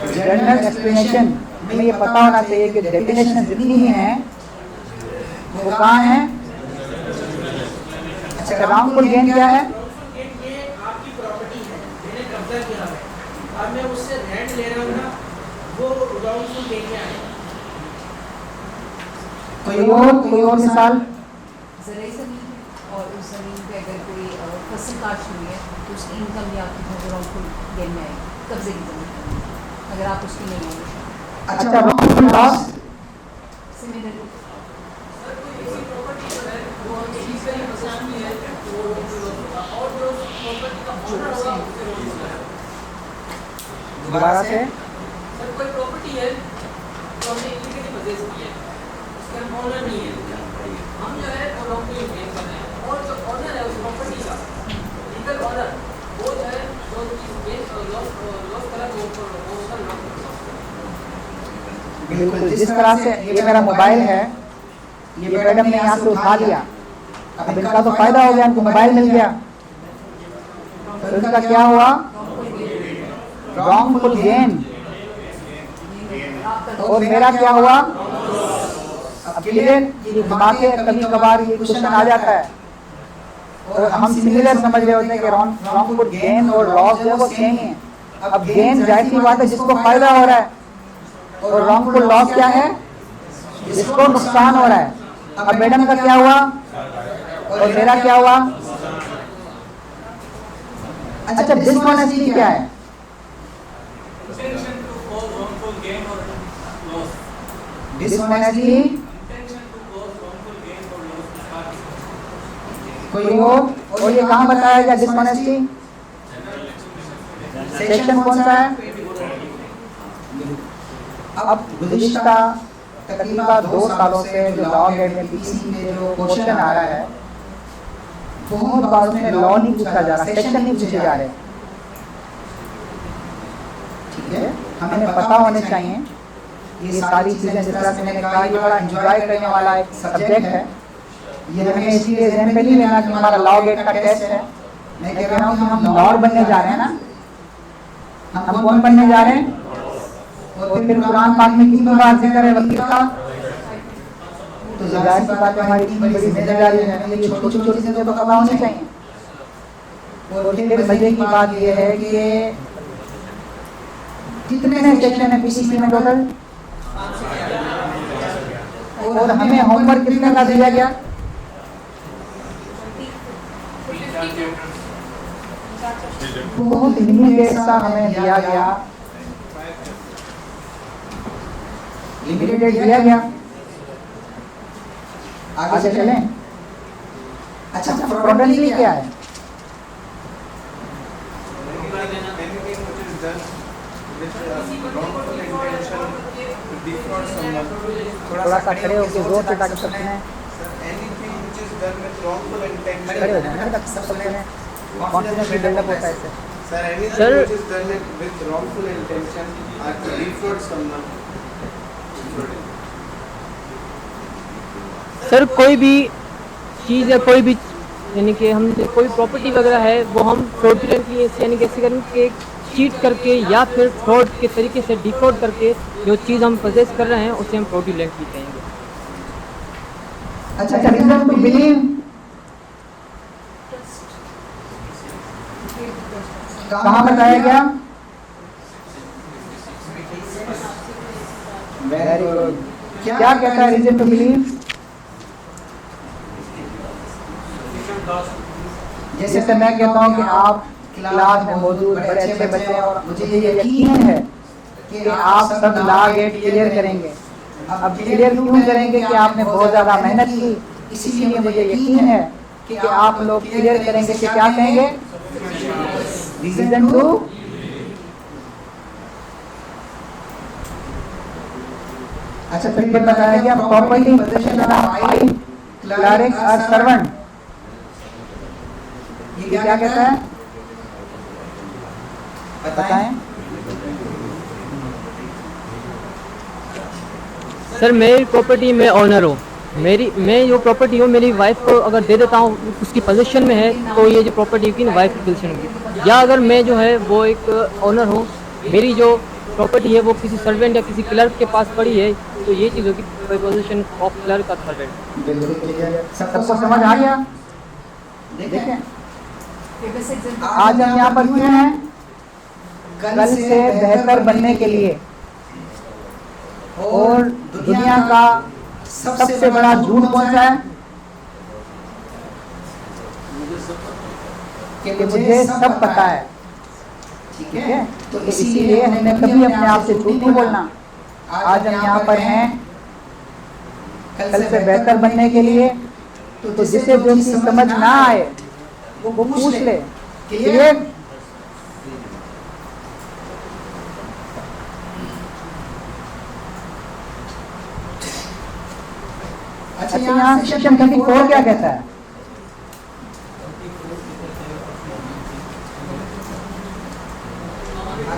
जनरल एक्सप्लेनेशन में ये पता होना चाहिए कि डेफिनेशन जितनी भी हैं वो कहाँ है? अच्छा, रॉन्गफुल गेन क्या है? ये आपकी प्रॉपर्टी है, मैंने कब्जा किया है, अब मैं उससे रेंट ले रहा हूँ ना, वो रॉन्गफुल गेन क्या है? कोई और मिसाल? ज़राई ज़मीन है और उस ज़मीन पे अगर कोई फसल काट हुई है तो उसकी इनकम या आपकी रॉन्गफुल गेन में आएगी, कब्जे की ज़मीन अगर आप उसकी नहीं होंगे। अच्छा, रॉन्गफुल लॉस? सिमिलरली दोबारा से? सर कोई प्रॉपर्टी है तो हमने इलीगली परचेज की है, उसका हम ऑनर नहीं है, हम जो है वो रॉन्गफुल गेन कर रहे हैं, और जो ऑनर है उस प्रॉपर्टी का लीगल ऑनर वो जो है जो गेन लॉस करा वो उसका रॉन्गफुल लॉस। बिल्कुल, जिस तरह से ये मेरा मोबाइल है, ये मैडम ने यहाँ से उठा लिया, अब इनका तो फायदा हो गया, इनको मोबाइल मिल गया, तो इनका क्या हुआ? Wrongful gain. और मेरा क्या हुआ? अब क्लियर? ये दिमाग में कभी कभार ये क्वेश्चन आ जाता है और हम सिमिलर समझ रहे होते हैं कि रॉन्गफुल गेन और लॉस जो है वो सेम ही है। अब गेन जाहिर सी बात है जिसको फायदा हो रहा है, और रॉन्गफुल लॉस क्या है? जिसको नुकसान हो रहा है। अब मैडम का क्या हुआ और मेरा क्या हुआ? अच्छा, डिसऑनेस्टी क्या है? डिसऑनेस्टी कोई और ये कहाँ बताया गया डिसऑनेस्टी? सेक्शन कौन सा है? अब गुज़िश्ता तकरीबन 2 सालों से जो लॉ गेट में पीसी में जो क्वेश्चन आ रहा है, बहुत बार में लॉ नहीं पूछा जा रहा, सेक्शन नहीं पूछे जा रहे, ठीक है? हमें पता होने चाहिए। ये सारी चीज़ें जिस तरह से मैंने कहा, ये बड़ा एंजॉय करने वाला एक सब्जेक्ट है। ये हमें इसलिए ज़हन पे नहीं लेना कि हमारा लॉ गेट का टेस्ट है। मैं कह रहा हूँ कि हम लॉयर बनने जा रहे हैं ना, हम कौन बनने जा रहे हैं? और फिर कुरान पाक में कितनी बार जिक्र है वकील का? तो जाहिर सी बात है हमारी इतनी बड़ी जिम्मेदारी है, हमें ये छोटी छोटी चीज़ें तो पता होनी चाहिए। और फिर मजे की बात ये है कि कितने सेक्शन है पीसीसी में टोटल, और हमें होमवर्क कितने का दिया गया? बहुत लिमिटेड सा हमें दिया गया, लिमिटेड दिया गया। आगे चलें। अच्छा, फ्रॉडेंटली क्या है? थोड़ा सा खड़े होकर जोर से ताकि सब सुने। खड़े हो जाए ना, सब सुने। कॉन्फिडेंस बिल्डअप होता है इससे। सर कोई भी चीज़ या कोई भी यानी कि हम कोई प्रॉपर्टी वगैरह है वो हम फ्रॉडुलेंटली यानी कि ऐसे करके चीट करके या फिर फ्रॉड के तरीके से डिफॉल्ट करके जो चीज़ हम पजेस कर रहे हैं उसे हम फ्रॉडुलेंटली कहेंगे। अच्छा, रीजन टू बिलीव कहाँ बताया गया? Very good. क्या कहता है रीजन टू बिलीव? जैसे मैं कहता हूँ कि आप क्लास में मौजूद बड़े अच्छे बच्चे हैं और मुझे ये यकीन है कि आप सब लॉ गेट क्लियर करेंगे। अब क्लियर क्यों करेंगे? कि आपने बहुत ज़्यादा मेहनत की, इसीलिए मुझे यकीन है कि आप लोग क्लियर करेंगे। कि क्या कहेंगे? रीजन टू अच्छा, फिर ये बताया गया property position of five clerk और सर्वेंट। ये क्या कहता है? बताएं। सर मेरी प्रॉपर्टी में ऑनर हूँ, मैं जो प्रॉपर्टी हूँ मेरी वाइफ को अगर दे देता हूँ, उसकी पोजीशन में है, तो ये जो प्रॉपर्टी की वाइफ की पोजीशन होगी। या अगर मैं जो है वो एक ऑनर हूँ, मेरी जो प्रॉपर्टी है वो किसी सर्वेंट या किसी क्लर्क के पास पड़ी है, तो ये चीज़ होगी पोजीशन ऑफ क्लर्क और सर्वेंट। सबको समझ आ गया? देखें, आज हम यहाँ पर क्यों हैं? कल से बेहतर बनने के लिए। और दुनिया का सबसे बड़ा झूठ कौन सा है? कि मुझे सब पता है। ठीक है, तो इसीलिए हमने कभी अपने आप से झूठ नहीं बोलना। आज हम यहाँ पर हैं कल से बेहतर बनने के लिए। तो जिसे जो चीज समझ ना आए वो पूछ ले। क्लियर? अच्छा, यहाँ सेक्शन 34 क्या कहता है?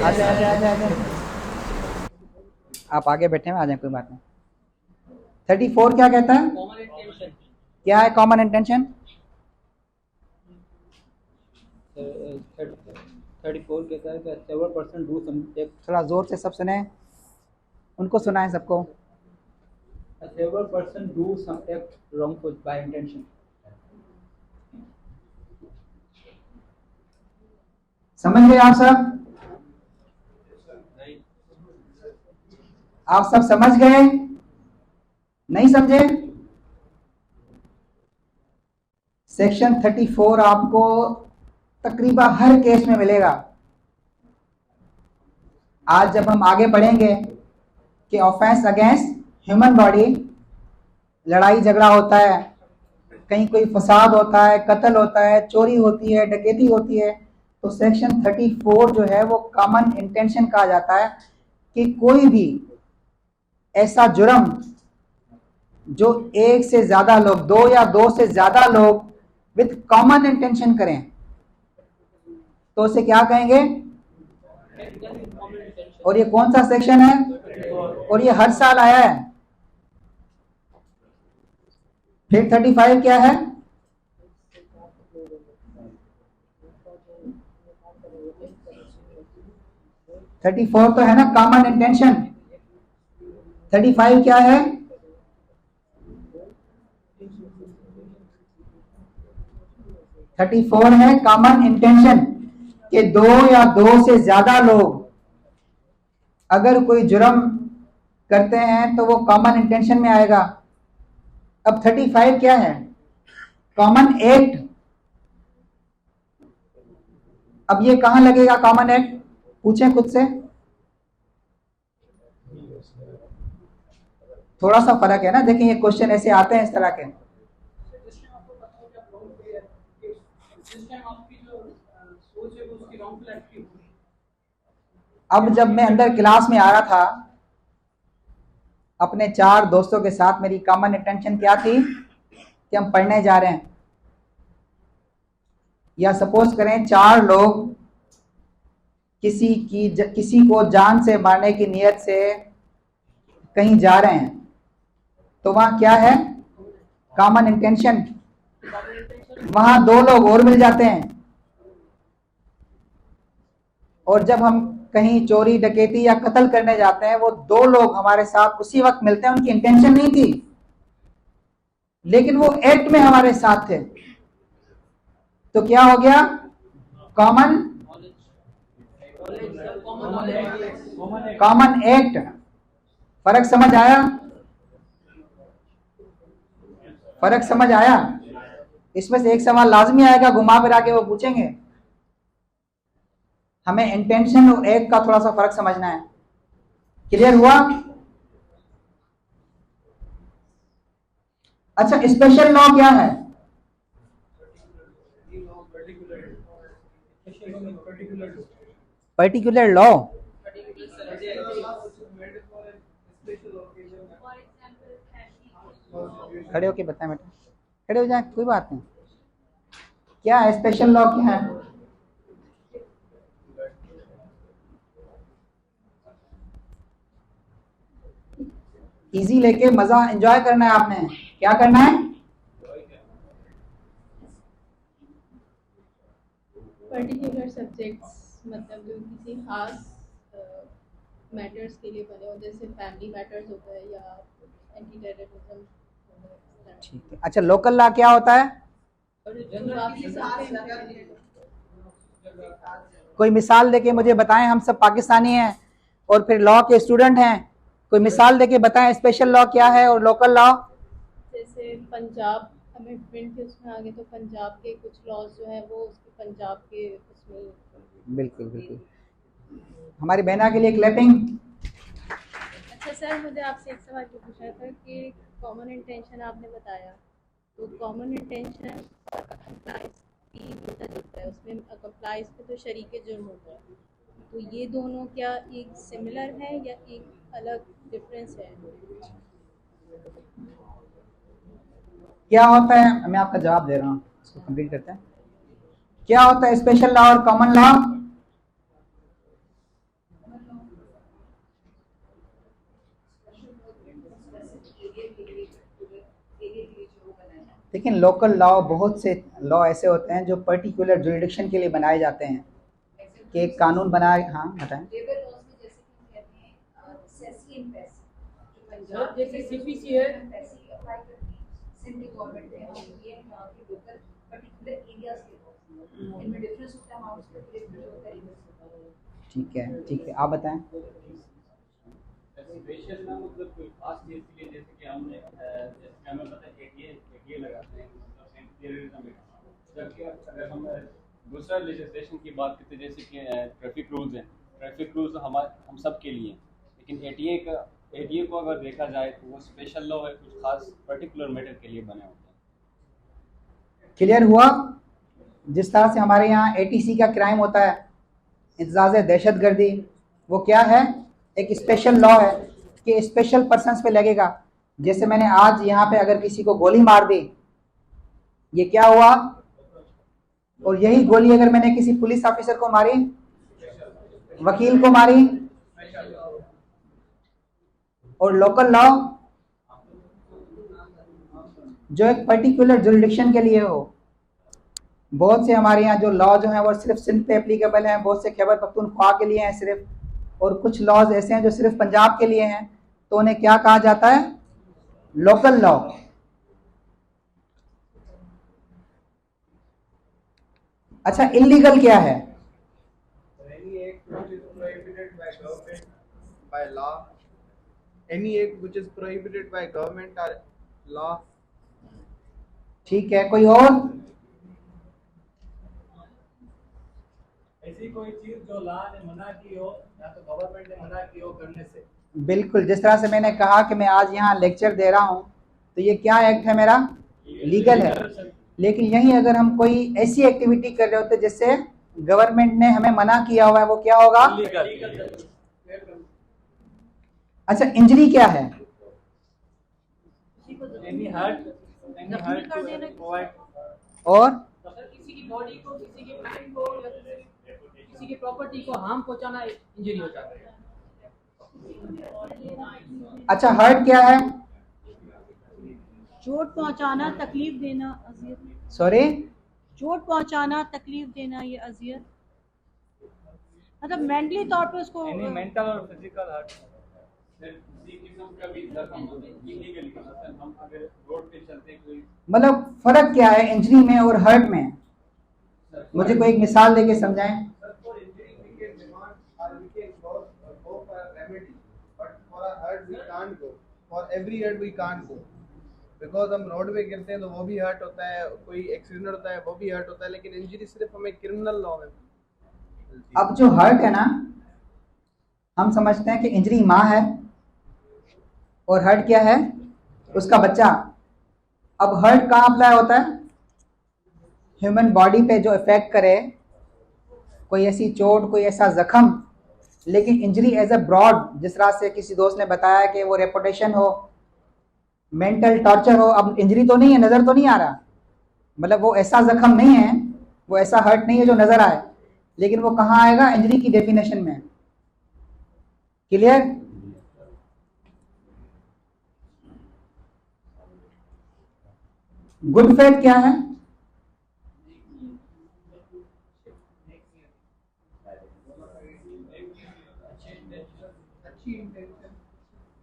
आजा। आप आगे बैठे हैं, आ जाए, कोई बात नहीं। 34 क्या कहता है? क्या है कॉमन इंटेंशन? 34 कहता है कि several person do some act, थोड़ा जोर से सब सुने, उनको सुनाएं सबको। several person do some act wrongful by intention. समझ गए आप सब? आप सब समझ गए? नहीं समझे? सेक्शन 34 आपको तकरीबन हर केस में मिलेगा। आज जब हम आगे बढ़ेंगे कि ऑफेंस अगेंस्ट ह्यूमन बॉडी, लड़ाई झगड़ा होता है, कहीं कोई फसाद होता है, कत्ल होता है, चोरी होती है, डकैती होती है, तो सेक्शन 34 जो है वो कॉमन इंटेंशन कहा जाता है कि कोई भी ऐसा जुर्म जो एक से ज्यादा लोग, दो या दो से ज्यादा लोग विद कॉमन इंटेंशन करें, तो उसे क्या कहेंगे? और ये कौन सा सेक्शन है? और ये हर साल आया है। फिर 35 क्या है? थर्टी फोर तो है ना कॉमन इंटेंशन। 35 क्या है? थर्टी फोर है कॉमन इंटेंशन कि दो या दो से ज्यादा लोग अगर कोई जुर्म करते हैं तो वो कॉमन इंटेंशन में आएगा। अब 35 क्या है? Common act. अब ये कहां लगेगा कॉमन एक्ट? पूछें खुद से। थोड़ा सा फर्क है ना। देखिए ये क्वेश्चन ऐसे आते हैं इस तरह के। अब जब मैं अंदर क्लास में आ रहा था अपने 4 दोस्तों के साथ, मेरी कॉमन इंटेंशन क्या थी कि हम पढ़ने जा रहे हैं, या सपोज करें 4 लोग किसी को जान से मारने की नियत से कहीं जा रहे हैं, तो वहां क्या है? Common intention. वहां 2 लोग और मिल जाते हैं। और जब हम कहीं चोरी डकैती या कत्ल करने जाते हैं, वो 2 लोग हमारे साथ उसी वक्त मिलते हैं। उनकी इंटेंशन नहीं थी, लेकिन वो एक्ट में हमारे साथ थे। तो क्या हो गया? Common act. फर्क समझ आया? फर्क समझ आया? इसमें से एक सवाल लाजमी आएगा, घुमा फिरा के वो पूछेंगे। हमें इंटेंशन और एक्ट का थोड़ा सा फर्क समझना है। क्लियर हुआ? अच्छा, स्पेशल लॉ क्या है? Particular law. खड़े होके बताएं बेटा, खड़े हो जाए, कोई बात नहीं। क्या है स्पेशल लॉ? क्या है? इजी लेके मजा एंजॉय करना है आपने। क्या करना है? पर्टिकुलर सब्जेक्ट्स, मतलब जो किसी खास मैटर्स के लिए बने हो, जैसे फैमिली मैटर्स होता है या एंटी टेररिज्म। ठीक है। अच्छा, लोकल लॉ क्या होता है? कोई मिसाल देके मुझे बताएं। हम सब पाकिस्तानी हैं और फिर लॉ के स्टूडेंट हैं। कोई मिसाल देके बताएं स्पेशल लॉ क्या है और लोकल लॉ। जैसे पंजाब अमेंडमेंट के उसमें आगे, तो पंजाब के कुछ लॉज जो हैं वो उसके पंजाब के उसमें। बिल्कुल बिल्कुल। हमारी बहना के लिए क्लैपिंग। अच्छा सर, मुझे आपसे एक सवाल पूछना था कि कॉमन इंटेंशन आपने बताया, तो कॉमन इंटेंशन और कंप्लाइंस की होता है, उसमें कंप्लाइंस पे तो शरीक जुर्म होता है, तो ये दोनों क्या एक सिमिलर है या एक अलग डिफरेंस है? क्या होता है? मैं आपका जवाब दे रहा हूँ, इसको कंप्लीट करते हैं। क्या होता है स्पेशल लॉ और कॉमन लॉ? लेकिन लोकल लॉ, बहुत से लॉ ऐसे होते हैं जो पर्टिकुलर जुरिडिक्शन के लिए बनाए जाते हैं कि एक कानून बनाए। हाँ बताएं। जैसे सीपीसी है, ठीक है, ठीक है, आप बताएं। स्पेशल ना मतलब कोई खास चीज के लिए, जैसे कि हमने जैसे हमें पता है एटीए लगाते हैं, मतलब टेररिज्म में, जबकि अगर हम दूसरा लेजिस्लेशन की बात करते हैं, जैसे कि ट्रैफिक रूल्स हैं, ट्रैफिक रूल्स हम सब के लिए, लेकिन एटीए को अगर देखा जाए तो वो स्पेशल लॉ है, कुछ खास पर्टिकुलर मैटर के लिए बने होते हैं। क्लियर हुआ? जिस तरह से हमारे यहाँ एटीसी का क्राइम होता है, इंतजाज दहशतगर्दी, वो क्या है? एक स्पेशल लॉ है कि स्पेशल पर्सन्स पे लगेगा। जैसे मैंने आज यहाँ पे अगर किसी को गोली मार दी, ये क्या हुआ? और यही गोली अगर मैंने किसी पुलिस ऑफिसर को मारी, वकील कुमारी और लोकल लॉ जो एक पर्टिकुलर जुरिडिक्शन के लिए हो। बहुत से हमारे यहाँ जो लॉ जो हैं वो सिर्फ सिंध पे एप्लीकेबल हैं, बहुत से खैबर पख्तूनख्वा के लिए हैं सिर्फ, और कुछ लॉज ऐसे हैं जो सिर्फ पंजाब के लिए हैं, तो उन्हें क्या कहा जाता है? Local law. अच्छा, इलीगल क्या है? Any act which is prohibited by government or law. ठीक है, कोई और? ऐसी कोई चीज जो लॉ ने मना की हो या तो गवर्नमेंट ने मना की हो करने से। बिल्कुल, जिस तरह से मैंने कहा कि मैं आज यहाँ लेक्चर दे रहा हूँ, तो ये क्या एक्ट है मेरा? लीगल है। लेकिन यही अगर हम कोई ऐसी एक्टिविटी कर रहे होते जिससे गवर्नमेंट ने हमें मना किया हुआ है, वो क्या होगा? अच्छा, इंजरी क्या है? और किसी की बॉडी को, किसी की माइंड को, किसी की प्रॉपर्टी को हार्म पहुंचाना इंजरी होता है। अच्छा, हर्ट क्या है? चोट पहुंचाना, तकलीफ देना, अजियत। सॉरी, चोट पहुंचाना, तकलीफ देना, ये अजियत, मतलब मेंटली तौर पे उसको मेंटल और फिजिकल हर्ट। मतलब फर्क क्या है इंजरी में और हर्ट में? मुझे कोई एक मिसाल देके समझाएं। बिकॉज हम रोड पे गिरते हैं तो वो भी हर्ट होता है, कोई एक्सीडेंट होता है वो भी हर्ट होता है, लेकिन इंजरी सिर्फ हमें क्रिमिनल लॉ में। अब जो हर्ट है ना, हम समझते हैं कि इंजरी माँ है और हर्ट क्या है? उसका बच्चा। अब हर्ट कहाँ अप्लाई होता है? ह्यूमन बॉडी पे जो इफेक्ट करे, कोई ऐसी चोट, कोई ऐसा जख्म। लेकिन इंजरी एज अ ब्रॉड, जिस तरह से किसी दोस्त ने बताया कि वो रेपुटेशन हो, मेंटल टॉर्चर हो। अब इंजरी तो नहीं है, नज़र तो नहीं आ रहा, मतलब वो ऐसा जख्म नहीं है, वो ऐसा हर्ट नहीं है जो नज़र आए, लेकिन वो कहाँ आएगा? इंजरी की डेफिनेशन में। क्लियर? गुड फेथ क्या है?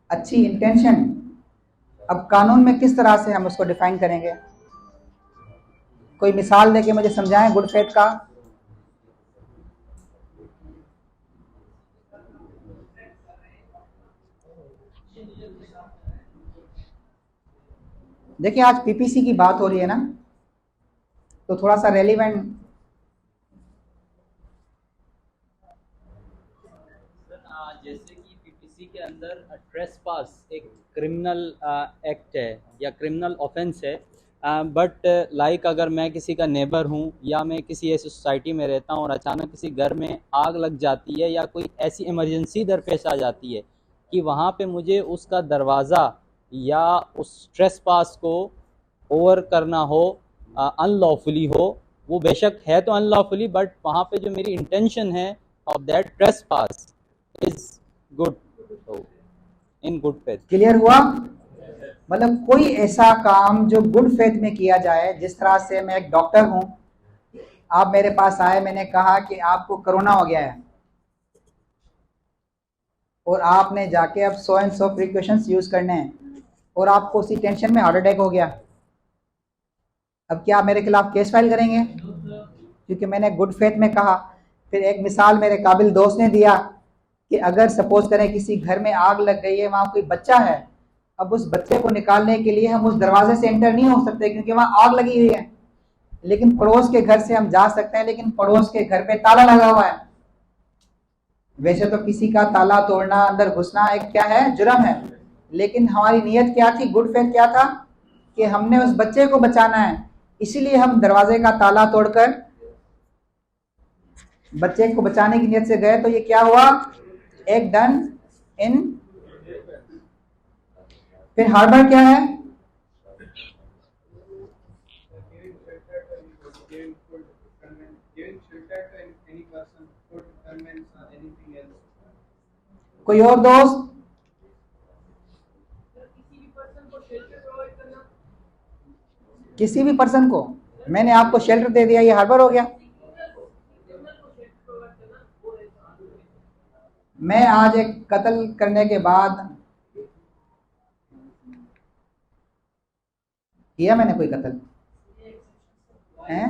अच्छी इंटेंशन। अब कानून में किस तरह से हम उसको डिफाइन करेंगे? कोई मिसाल देके मुझे समझाएं गुड फेथ का। देखिए, आज पीपीसी की बात हो रही है ना, तो थोड़ा सा रेलिवेंट। जैसे कि पीपीसी के अंदर ट्रेसपास एक क्रिमिनल एक्ट है या क्रिमिनल ऑफेंस है, बट लाइक अगर मैं किसी का नेबर हूँ या मैं किसी ऐसी सोसाइटी में रहता हूँ और अचानक किसी घर में आग लग जाती है या कोई ऐसी इमरजेंसी दरपेश आ जाती है कि वहाँ पे मुझे उसका दरवाज़ा या उस ट्रेसपास को ओवर करना हो, अनलॉफुली हो, वो बेशक है तो अनलॉफुली, बट वहाँ पे जो मेरी इंटेंशन है of that trespass is good, in good faith. Clear हुआ? मतलब कोई ऐसा काम जो गुड फेथ में किया जाए, जिस तरह से मैं एक डॉक्टर हूं, आप मेरे पास आए, मैंने कहा कि आपको कोरोना हो गया है और आपने जाके अब 100 प्रिकॉशंस यूज करने हैं और आपको उसी टेंशन में हार्ट अटैक हो गया। अब क्या आप मेरे खिलाफ केस फाइल करेंगे? क्योंकि मैंने गुड फेथ में कहा। फिर एक मिसाल मेरे काबिल दोस्त ने दिया कि अगर सपोज करें किसी घर में आग लग गई है, वहाँ कोई बच्चा है, अब उस बच्चे को निकालने के लिए हम उस दरवाजे से एंटर नहीं हो सकते क्योंकि वहाँ आग लगी हुई है, लेकिन पड़ोस के घर से हम जा सकते हैं, लेकिन पड़ोस के घर पे ताला लगा हुआ है। वैसे तो किसी का ताला तोड़ना, अंदर घुसना एक क्या है? जुर्म है, लेकिन हमारी नीयत क्या थी? गुड फेथ क्या था? कि हमने उस बच्चे को बचाना है, इसीलिए हम दरवाजे का ताला तोड़कर बच्चे को बचाने की नीयत से गए। तो ये क्या हुआ? एक डन इन। फिर हार्बर क्या है? कोई और दोस्त? किसी भी पर्सन को, मैंने आपको शेल्टर दे दिया, ये हार्बर हो गया। मैं आज एक कत्ल करने के बाद, किया मैंने कोई कत्ल हैं?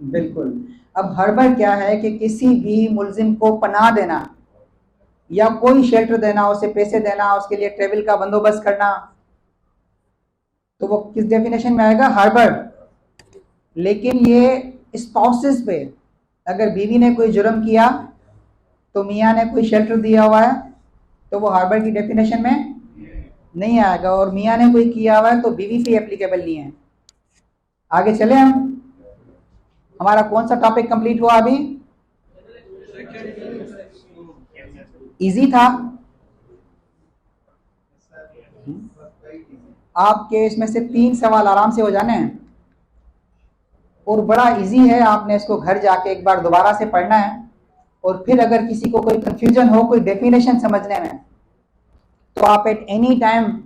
बिल्कुल। अब हर्बर क्या है कि किसी भी मुल्जिम को पनाह देना या कोई शेल्टर देना, उसे पैसे देना, उसके लिए ट्रेवल का बंदोबस्त करना, तो वो किस डेफिनेशन में आएगा? हार्बर। लेकिन ये स्पाउसेस पे, अगर बीवी ने कोई जुर्म किया तो मियाँ ने कोई शेल्टर दिया हुआ है तो वो हार्बर की डेफिनेशन में नहीं आएगा, और मियाँ ने कोई किया हुआ है तो बीवी पे एप्लीकेबल नहीं है। आगे चले हम। हमारा कौन सा टॉपिक कंप्लीट हुआ अभी? इजी था आपके, इसमें से 3 सवाल आराम से हो जाने हैं और बड़ा इजी है। आपने इसको घर जाके एक बार दोबारा से पढ़ना है, और फिर अगर किसी को कोई कंफ्यूजन हो कोई डेफिनेशन समझने में, तो आप एट एनी टाइम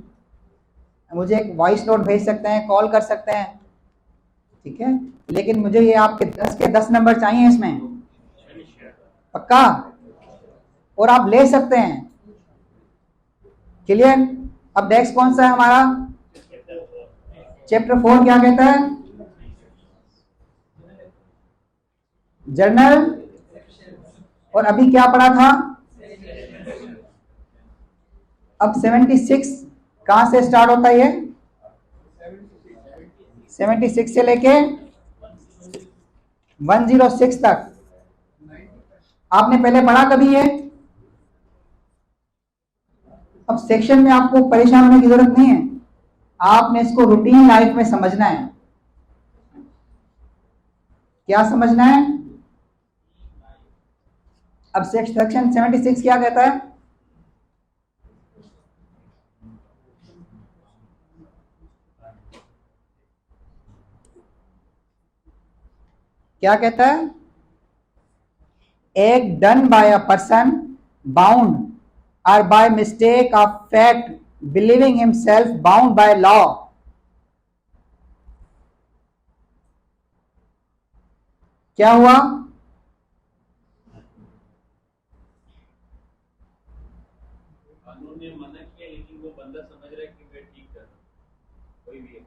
मुझे एक वॉइस नोट भेज सकते हैं, कॉल कर सकते हैं, ठीक है। लेकिन मुझे ये आपके 10 के 10 नंबर चाहिए इसमें, पक्का? और आप ले सकते हैं। क्लियर? अब नेक्स्ट कौन सा है हमारा? चैप्टर 4 क्या कहता है? जर्नल। और अभी क्या पढ़ा था? अब 76 कहां से स्टार्ट होता है? ये 76 से लेके 106 तक आपने पहले पढ़ा कभी ये? अब सेक्शन में आपको परेशान होने की जरूरत नहीं है, आपने इसको रूटीन लाइफ में समझना है। क्या समझना है? अब सेक्शन 76 क्या कहता है? क्या कहता है? Act done by a person bound or by mistake of fact believing himself bound by law। क्या हुआ? कानून ने मना किया लेकिन वो बंदा समझ रहा है कि मैं ठीक कर रहा हूं, कोई भी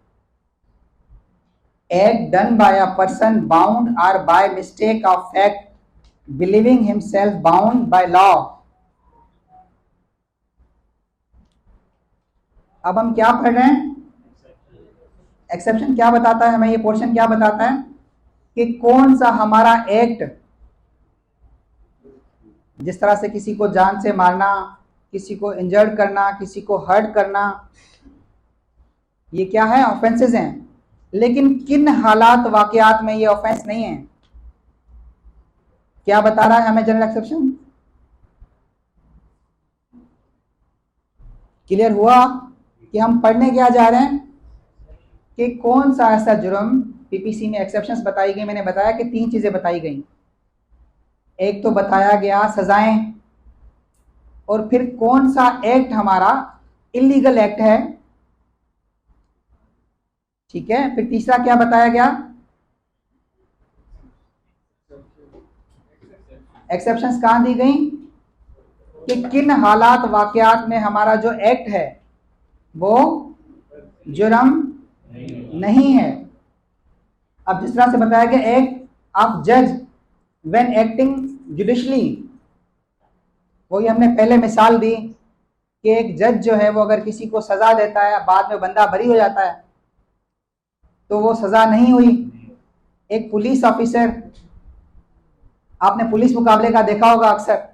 Act done by a person bound or by mistake of fact believing himself bound by law। अब हम क्या पढ़ रहे हैं? एक्सेप्शन क्या बताता है हमें? ये पोर्शन क्या बताता है कि कौन सा हमारा एक्ट, जिस तरह से किसी को जान से मारना, किसी को इंजर्ड करना, किसी को हर्ट करना, ये क्या है? ऑफेंसेस हैं। लेकिन किन हालात वाकयात में ये ऑफेंस नहीं है? क्या बता रहा है हमें जनरल एक्सेप्शन? क्लियर हुआ कि हम पढ़ने क्या जा रहे हैं कि कौन सा ऐसा जुर्म, पीपीसी में एक्सेप्शंस बताई गई। मैंने बताया कि 3 चीजें बताई गई। एक तो बताया गया सजाएं, और फिर कौन सा एक्ट हमारा इलीगल एक्ट है, ठीक है। फिर तीसरा क्या बताया गया? एक्सेप्शंस कहां दी गई कि किन हालात वाकयात में हमारा जो एक्ट है वो जुर्म नहीं है। अब जिस तरह से बताया गया एक्ट ऑफ जज व्हेन एक्टिंग जुडिशली, वही हमने पहले मिसाल दी कि एक जज जो है वो अगर किसी को सजा देता है, बाद में बंदा बरी हो जाता है, तो वो सजा नहीं हुई। एक पुलिस ऑफिसर, आपने पुलिस मुकाबले का देखा होगा, अक्सर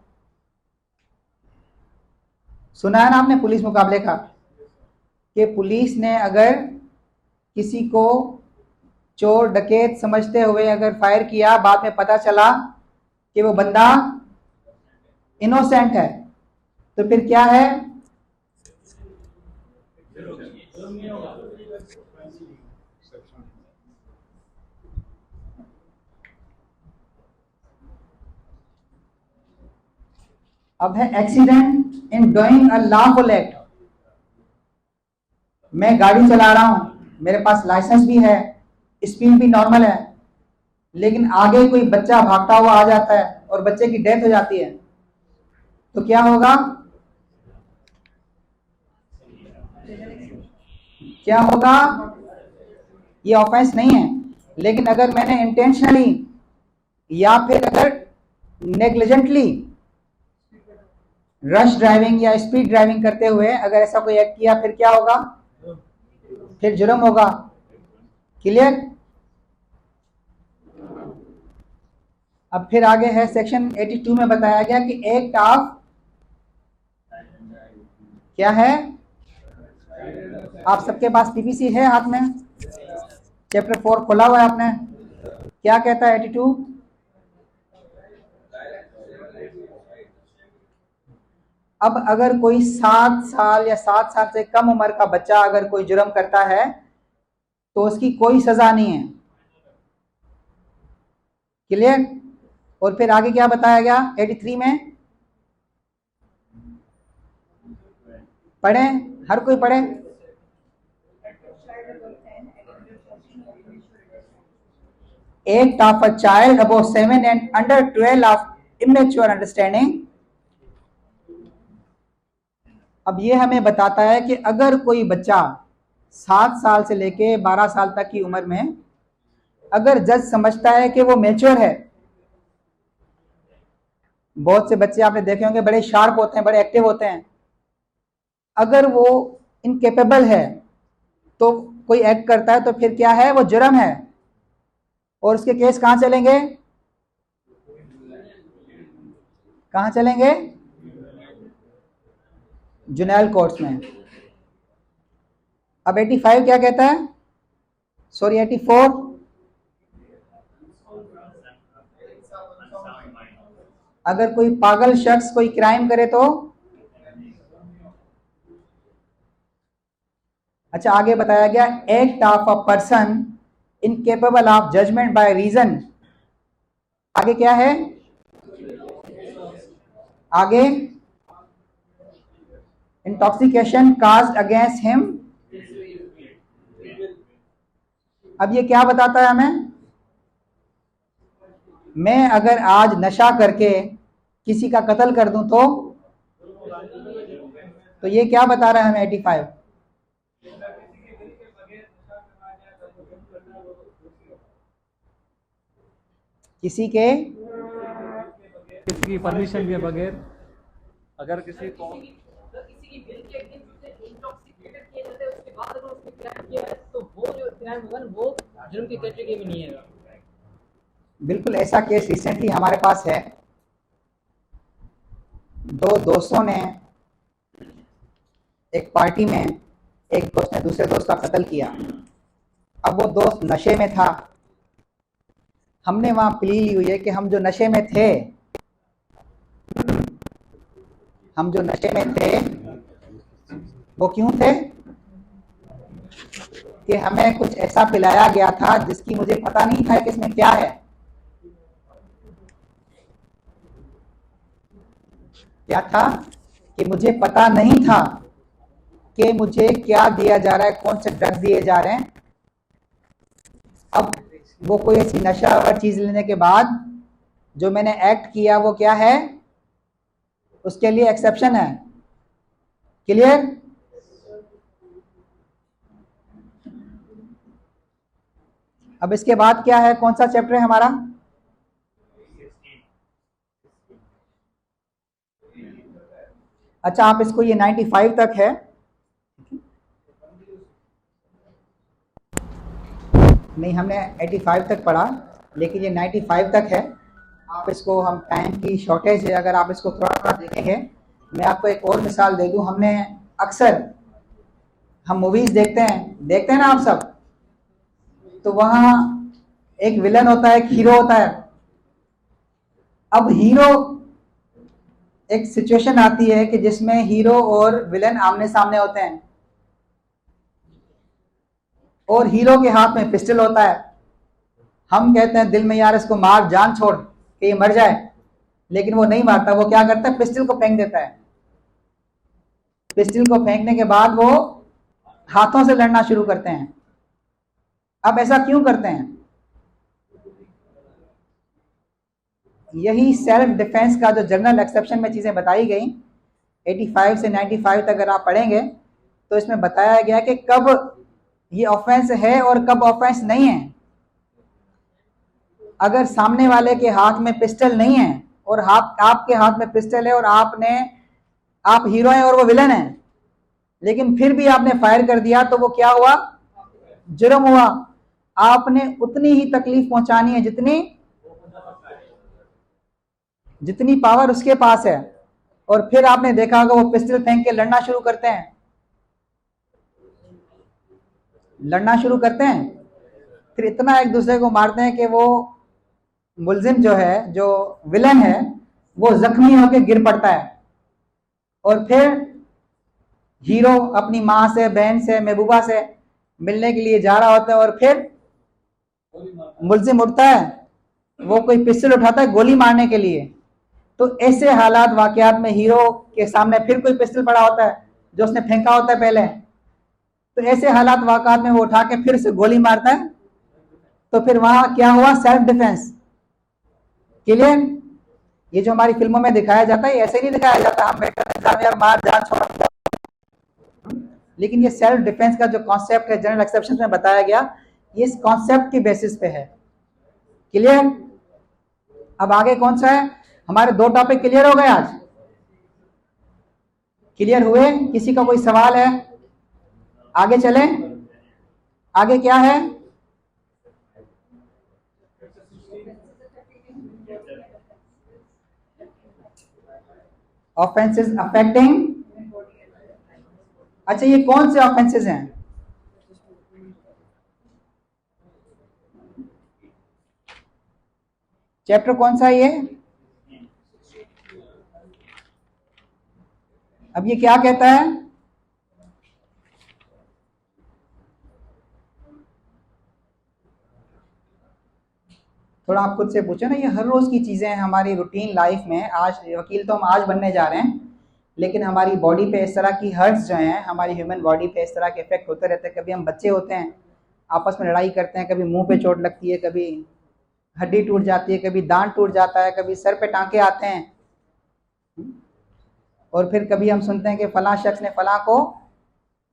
सुना है ना आपने पुलिस मुकाबले का, कि पुलिस ने अगर किसी को चोर डकैत समझते हुए अगर फायर किया, बाद में पता चला कि वो बंदा इनोसेंट है, तो फिर क्या है? अब है accident in doing a lawful act. मैं गाड़ी चला रहा हूं, मेरे पास लाइसेंस भी है, स्पीड भी नॉर्मल है, लेकिन आगे कोई बच्चा भागता हुआ आ जाता है और बच्चे की डेथ हो जाती है, तो क्या होगा? क्या होगा? ये ऑफेंस नहीं है। लेकिन अगर मैंने इंटेंशनली या फिर अगर नेग्लिजेंटली रश ड्राइविंग या स्पीड ड्राइविंग करते हुए अगर ऐसा कोई एक्ट किया, फिर क्या होगा? फिर जुर्म होगा। क्लियर? अब फिर आगे है सेक्शन 82 में बताया गया कि एक्ट ऑफ क्या है? आप सबके पास पीपीसी है हाथ में, चैप्टर 4 खोला हुआ है आपने। क्या कहता है 82? अब अगर कोई 7 साल या 7 साल से कम उम्र का बच्चा अगर कोई जुर्म करता है तो उसकी कोई सजा नहीं है। क्लियर? और फिर आगे क्या बताया गया 83 में? पढ़े, हर कोई पढ़े। Act of a child above 7 and under 12 of immature understanding। अब ये हमें बताता है कि अगर कोई बच्चा 7 साल से लेके 12 साल तक की उम्र में अगर जज समझता है कि वो मैच्योर है, बहुत से बच्चे आपने देखे होंगे बड़े शार्प होते हैं, बड़े एक्टिव होते हैं, अगर वो इनकेपेबल है तो कोई एक्ट करता है तो फिर क्या है? वो जुर्म है। और उसके केस कहां चलेंगे? कहां चलेंगे? जुनेल कोर्ट्स में। अब 85 क्या कहता है? सॉरी 84। अगर कोई पागल शख्स कोई क्राइम करे तो? अच्छा, आगे बताया गया act of a person incapable of judgment by reason. आगे क्या है? आगे इंटॉक्सिकेशन काज्ड अगेंस्ट हिम। अब ये क्या बताता है हमें? मैं अगर आज नशा करके किसी का कत्ल कर दूं तो ये क्या बता रहा है हमें 85? किसी की परमिशन के बगैर अगर किसी को किसी की बिल के अगेंस्ट इंटॉक्सिकेटेड किया जाता है, उसके बाद अगर उसने क्राइम किया है तो वो जो क्राइम होगा वो जुर्म की कैटेगरी में नहीं है। बिल्कुल ऐसा केस रिसेंटली हमारे पास है। 2 दोस्तों ने एक पार्टी में एक दोस्त ने दूसरे दोस्त का कत्ल किया। अब वो दोस्त नशे में था। हमने वहां प्ली ली हुई है कि हम जो नशे में थे वो क्यों थे? कि हमें कुछ ऐसा पिलाया गया था जिसकी मुझे पता नहीं था कि इसमें क्या है। क्या था? कि मुझे पता नहीं था कि मुझे क्या दिया जा रहा है, कौन से ड्रग्स दिए जा रहे हैं। अब वो कोई ऐसी नशा और चीज लेने के बाद जो मैंने एक्ट किया वो क्या है? उसके लिए एक्सेप्शन है। क्लियर? अब इसके बाद क्या है? कौन सा चैप्टर है हमारा? अच्छा, आप इसको ये 95 तक है। नहीं, हमने 85 तक पढ़ा, लेकिन ये 95 तक है। आप इसको, हम टाइम की शॉर्टेज है, अगर आप इसको थोड़ा थोड़ा देखेंगे। मैं आपको एक और मिसाल दे दूं। हमने अक्सर हम मूवीज देखते हैं ना आप सब, तो वहाँ एक विलन होता है, एक हीरो होता है। अब हीरो, एक सिचुएशन आती है कि जिसमें हीरो और विलन आमने सामने होते हैं और हीरो के हाथ में पिस्टल होता है। हम कहते हैं दिल में, यार इसको मार, जान छोड़ कि ये मर जाए। लेकिन वो नहीं मारता, वो क्या करता है, पिस्टल को फेंक देता है। पिस्टल को फेंकने के बाद वो हाथों से लड़ना शुरू करते हैं। अब ऐसा क्यों करते हैं? यही सेल्फ डिफेंस का जो जनरल एक्सेप्शन में चीजें बताई गई 85 से 95 तक अगर आप पढ़ेंगे तो इसमें बताया गया कि कब ये ऑफेंस है और कब ऑफेंस नहीं है। अगर सामने वाले के हाथ में पिस्टल नहीं है और आपके हाथ में पिस्टल है और आप हीरो हैं और वो विलन है, लेकिन फिर भी आपने फायर कर दिया, तो वो क्या हुआ, जुर्म हुआ। आपने उतनी ही तकलीफ पहुंचानी है जितनी पावर उसके पास है। और फिर आपने देखा होगा वो पिस्टल फेंक के लड़ना शुरू करते हैं, फिर इतना एक दूसरे को मारते हैं कि वो मुलजिम जो है, जो विलन है, वो जख्मी होकर गिर पड़ता है। और फिर हीरो अपनी माँ से, बहन से, महबूबा से मिलने के लिए जा रहा होता है और फिर मुलजिम उठता है, वो कोई पिस्टल उठाता है गोली मारने के लिए। तो ऐसे हालात वाकयात में हीरो के सामने फिर कोई पिस्टल पड़ा होता है जो उसने फेंका होता है पहले, तो ऐसे हालात वाकयात में वो उठा के फिर से गोली मारता है। तो फिर वहां क्या हुआ, सेल्फ डिफेंस। क्लियर? ये जो हमारी फिल्मों में दिखाया जाता है ऐसे नहीं दिखाया जाता, हम बेटा मार जान छोड़, लेकिन ये सेल्फ डिफेंस का जो कॉन्सेप्ट है जनरल एक्सेप्शन में बताया गया, ये इस कॉन्सेप्ट की बेसिस पे है। क्लियर? अब आगे कौन सा है? हमारे 2 टॉपिक क्लियर हो गए आज? क्लियर हुए? किसी का कोई सवाल है? आगे चलें? आगे क्या है? ऑफेंसेस अफेक्टिंग, अच्छा ये कौन से ऑफेंसेस हैं? चैप्टर कौन सा है ये? अब ये क्या कहता है? थोड़ा आप खुद से पूछो ना, ये हर रोज की चीजें हैं हमारी रूटीन लाइफ में। आज वकील तो हम आज बनने जा रहे हैं, लेकिन हमारी बॉडी पे इस तरह की हर्ट्स जो हैं, हमारी ह्यूमन बॉडी पे इस तरह के इफेक्ट होते रहते हैं। कभी हम बच्चे होते हैं, आपस में लड़ाई करते हैं, कभी मुंह पे चोट लगती है, कभी हड्डी टूट जाती है, कभी दांत टूट जाता है, कभी सर पे टांके आते हैं, और फिर कभी हम सुनते हैं कि फलां शख्स ने फलां को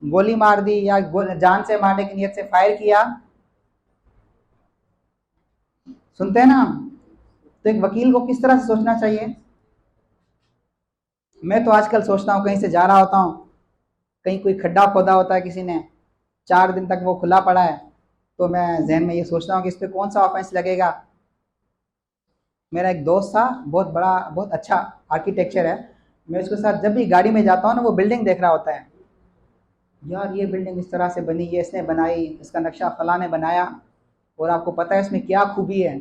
गोली मार दी या जान से मारने की नीयत से फायर किया। सुनते हैं ना हम? तो एक वकील को किस तरह से सोचना चाहिए? मैं तो आजकल सोचता हूँ, कहीं से जा रहा होता हूँ, कहीं कोई खड्डा खोदा होता है किसी ने, 4 दिन तक वो खुला पड़ा है, तो मैं जहन में ये सोचता हूँ कि इस पर कौन सा ऑफेंस लगेगा। मेरा एक दोस्त था, बहुत बड़ा, बहुत अच्छा आर्किटेक्चर है, मैं उसके साथ जब भी गाड़ी में जाता हूँ ना, वो बिल्डिंग देख रहा होता है, यार ये बिल्डिंग इस तरह से बनी, ये इसने बनाई, इसका नक्शा फलां ने बनाया, और आपको पता है इसमें क्या खूबी है।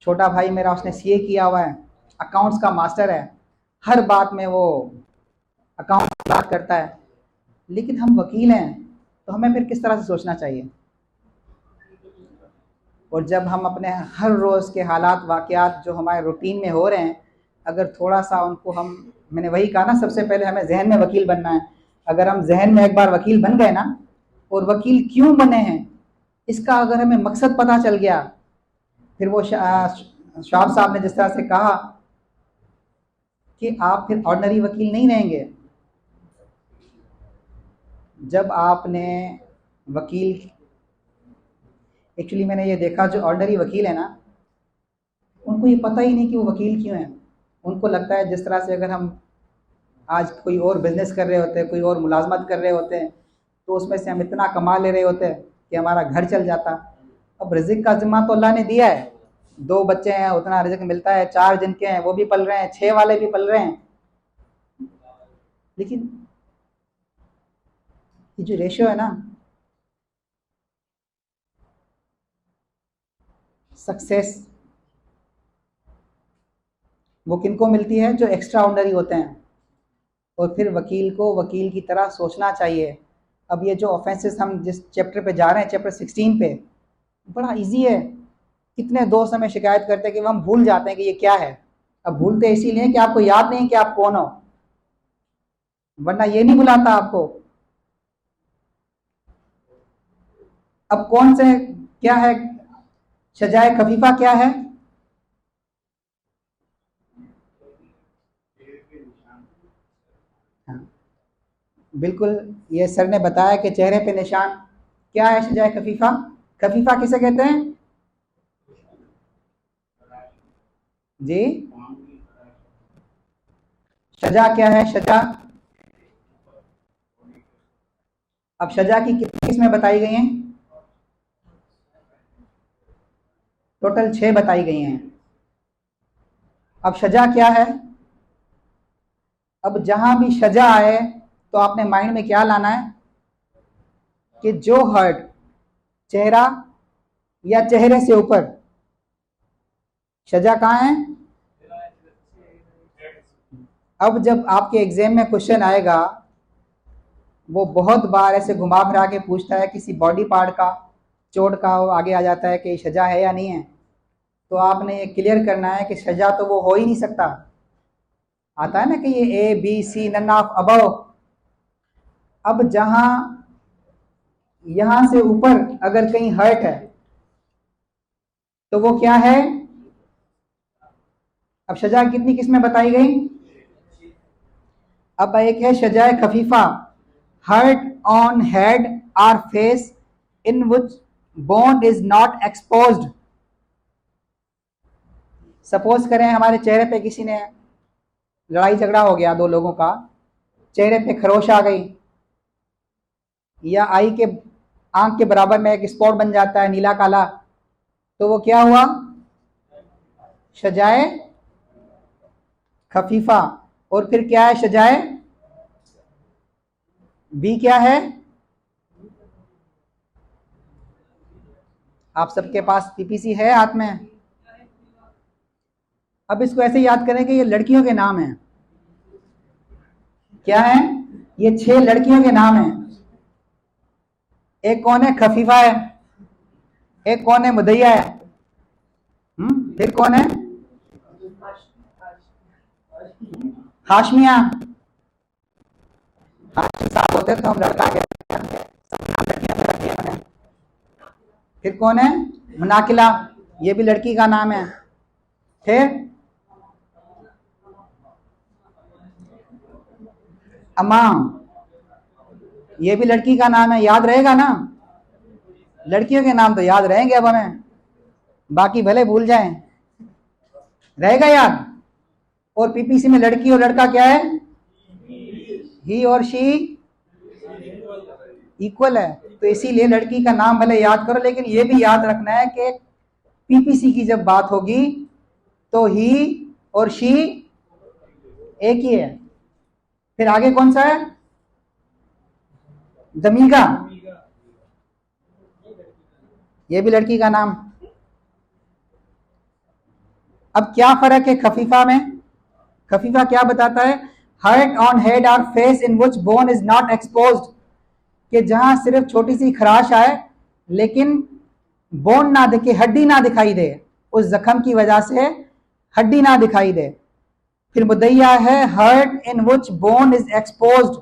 छोटा भाई मेरा, उसने सीए किया हुआ है, अकाउंट्स का मास्टर है, हर बात में वो अकाउंट की बात करता है। लेकिन हम वकील हैं, तो हमें फिर किस तरह से सोचना चाहिए? और जब हम अपने हर रोज़ के हालात वाक़यात जो हमारे रूटीन में हो रहे हैं, अगर थोड़ा सा उनको मैंने वही कहा ना, सबसे पहले हमें जहन में वकील बनना है। अगर हम जहन में एक बार वकील बन गए ना, और वकील क्यों बने हैं इसका अगर हमें मकसद पता चल गया, फिर वो शाह साहब ने जिस तरह से कहा कि आप फिर ऑर्डिनरी वकील नहीं रहेंगे। जब आपने वकील, एक्चुअली मैंने ये देखा, जो ऑर्डिनरी वकील है ना, उनको ये पता ही नहीं कि वो वकील क्यों हैं। उनको लगता है जिस तरह से अगर हम आज कोई और बिजनेस कर रहे होते हैं, कोई और मुलाजमत कर रहे होते हैं, तो उसमें से हम इतना कमा ले रहे होते हैं कि हमारा घर चल जाता। अब रिज़्क़ का ज़िम्मा तो अल्लाह ने दिया है, 2 बच्चे हैं उतना रिज़्क़ मिलता है, 4 जिनके हैं वो भी पल रहे हैं, 6 वाले भी पल रहे हैं। लेकिन ये जो रेशो है ना, सक्सेस वो किनको मिलती है? जो एक्स्ट्रा ऑर्डिनरी होते हैं। और फिर वकील को वकील की तरह सोचना चाहिए। अब ये जो ऑफेंसेस हम जिस चैप्टर पे जा रहे हैं, चैप्टर 16 पे, बड़ा इजी है। कितने दोस्त हमें शिकायत करते हैं कि हम भूल जाते हैं कि ये क्या है। अब भूलते इसीलिए कि आपको याद नहीं कि आप कौन हो, वरना ये नहीं भुलाता आपको। अब कौन से क्या है सजाए खफीफा क्या है? बिल्कुल, ये सर ने बताया कि चेहरे पे निशान क्या है सजाए खफीफा। खफीफा किसे कहते हैं जी? सजा क्या है सजा? अब सजा की कितनी किस्में बताई गई हैं? टोटल 6 बताई गई हैं। अब सजा क्या है? अब जहां भी सजा आए तो आपने माइंड में क्या लाना है कि जो हर्ट चेहरा या चेहरे से ऊपर, सजा कहाँ है? अब जब आपके एग्जाम में क्वेश्चन आएगा, वो बहुत बार ऐसे घुमा फिरा के पूछता है किसी बॉडी पार्ट का चोट का, वो आगे आ जाता है कि सजा है या नहीं है। तो आपने ये क्लियर करना है कि सजा तो वो हो ही नहीं सकता। आता है ना कि ये A B C none of above. अब जहां यहां से ऊपर अगर कहीं हर्ट है तो वो क्या है? अब सजा कितनी किस्में बताई गई? अब एक है सजाए खफीफा, हर्ट ऑन हेड और face in which bone is not exposed. Suppose करें हमारे चेहरे पे किसी ने लड़ाई झगड़ा हो गया, 2 लोगों का, चेहरे पे खरोश आ गई या आई के आंख के बराबर में एक स्पॉट बन जाता है नीला काला, तो वो क्या हुआ? सजाए खफीफा। और फिर क्या है सजाए बी क्या है? आप सबके पास पीपीसी है हाथ में? अब इसको ऐसे याद करें कि ये लड़कियों के नाम हैं। क्या है? ये 6 लड़कियों के नाम हैं। एक कौन है? खफीफा है। एक कौन है? मुदैया है। फिर कौन है? हाशमिया। साथ होते तो हम लड़का कहते हैं। फिर कौन है? मुनाकिला, ये भी लड़की का नाम है। फिर अमाम, ये भी लड़की का नाम है। याद रहेगा ना? लड़कियों के नाम तो याद रहेंगे अब हमें, बाकी भले भूल जाएं, रहेगा याद। और पीपीसी में लड़की और लड़का क्या है? ही और शी इक्वल है। तो इसीलिए लड़की का नाम भले याद करो, लेकिन ये भी याद रखना है कि पीपीसी की जब बात होगी तो ही और शी एक ही है। फिर आगे कौन सा है? दमीगा, ये भी लड़की का नाम। अब क्या फर्क है खफीफा में? खफीफा क्या बताता है? हर्ट ऑन हेड और face in which bone is not exposed, कि जहां सिर्फ छोटी सी खराश आए लेकिन बोन ना दिखे, हड्डी ना दिखाई दे, उस जख्म की वजह से हड्डी ना दिखाई दे। फिर मुदैया है hurt in which bone is exposed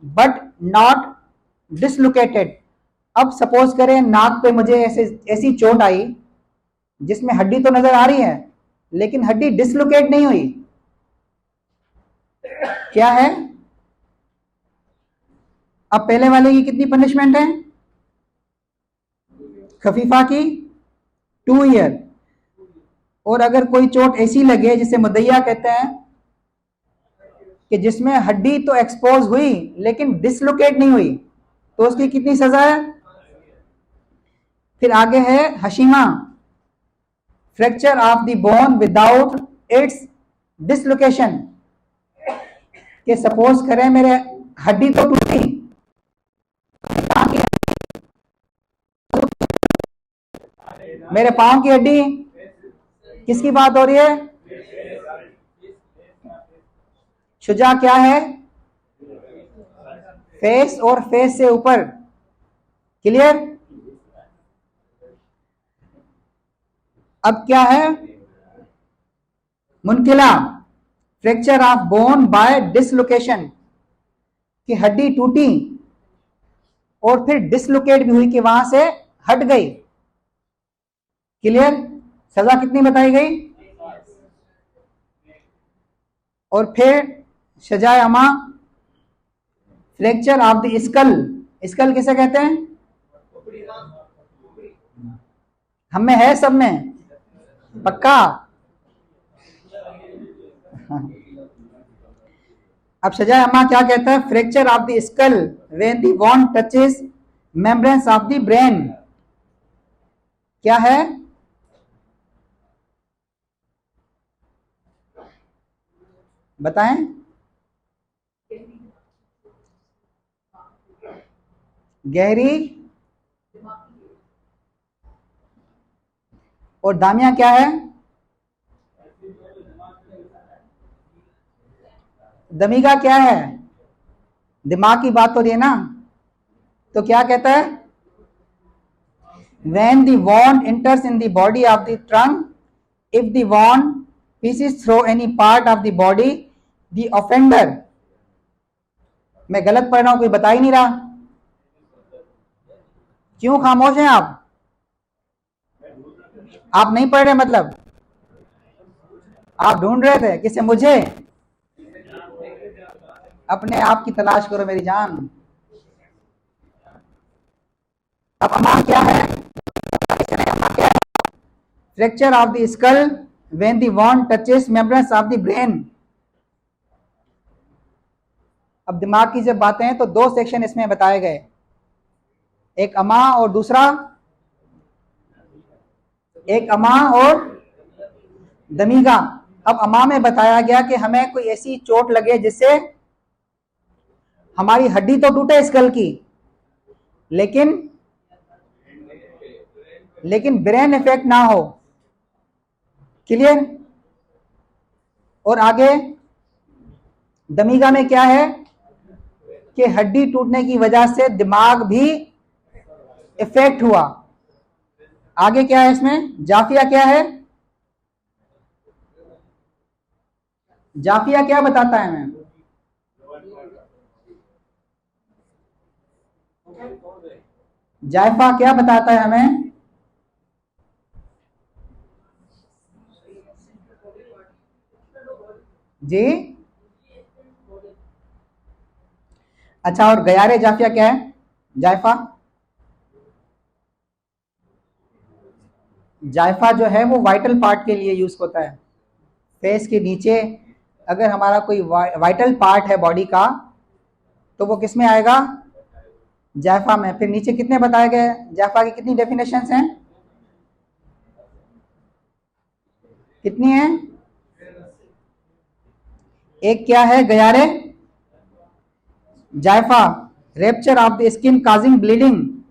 but not dislocated. अब सपोज करें नाक पे मुझे ऐसी चोट आई जिसमें हड्डी तो नजर आ रही है लेकिन हड्डी डिसलोकेट नहीं हुई, क्या है? अब पहले वाले की कितनी पनिशमेंट है? खफीफा की 2 ईयर। और अगर कोई चोट ऐसी लगे जिसे मुदैया कहते हैं कि जिसमें हड्डी तो एक्सपोज हुई लेकिन डिसलोकेट नहीं हुई, तो उसकी कितनी सजा है? फिर आगे है हशीमा, fracture of the bone without its dislocation, कि सपोज करें मेरे हड्डी तो टूटी, मेरे पांव की हड्डी, किसकी बात हो रही है? शुजा क्या है? फेस और फेस से ऊपर। क्लियर? अब क्या है मुनकिला, fracture of bone by dislocation, कि हड्डी टूटी और फिर डिसलोकेट भी हुई कि वहां से हट गई। क्लियर? सजा कितनी बताई गई? और फिर सजाए अमा fracture of the skull, skull किसे कहते हैं? हम में है, सब में पक्का? अब सजाए अमा क्या कहता है? Fracture of the skull when the bone touches membranes of the brain. क्या है? बताएं। गहरी और दामिया क्या है? दमीगा क्या है? दिमाग की बात हो रही है ना, तो क्या कहता है? When the wound enters in the body of the trunk, if the wound pieces through any part of the body, the offender, मैं गलत पढ़ रहा हूं, कोई बता ही नहीं रहा, क्यों खामोश हैं आप? आप नहीं पढ़ रहे, मतलब आप ढूंढ रहे थे किसे? मुझे? अपने आप की तलाश करो मेरी जान। अब अमा क्या है? Fracture of the skull when the wound touches membranes of the brain. अब दिमाग की जब बातें हैं तो दो सेक्शन इसमें बताए गए, एक अमा और दूसरा, एक अमा और दमीगा। अब अमा में बताया गया कि हमें कोई ऐसी चोट लगे जिससे हमारी हड्डी तो टूटे स्कल की, लेकिन ब्रेन इफेक्ट ना हो। क्लियर? और आगे दमीगा में क्या है कि हड्डी टूटने की वजह से दिमाग भी इफेक्ट हुआ। आगे क्या है इसमें? जाफिया क्या है? जाफिया क्या बताता है हमें? जायफा क्या बताता है हमें? जी अच्छा, और गयारे जाफिया क्या है? जायफा, जायफा जो है वो वाइटल पार्ट के लिए यूज होता है। फेस के नीचे अगर हमारा कोई वाइटल पार्ट है बॉडी का तो वो किस में आएगा? जायफा में। फिर नीचे कितने बताए गए? जायफा की कितनी डेफिनेशंस हैं? कितनी है? एक क्या है? गयारे जायफा, rupture of the skin causing bleeding.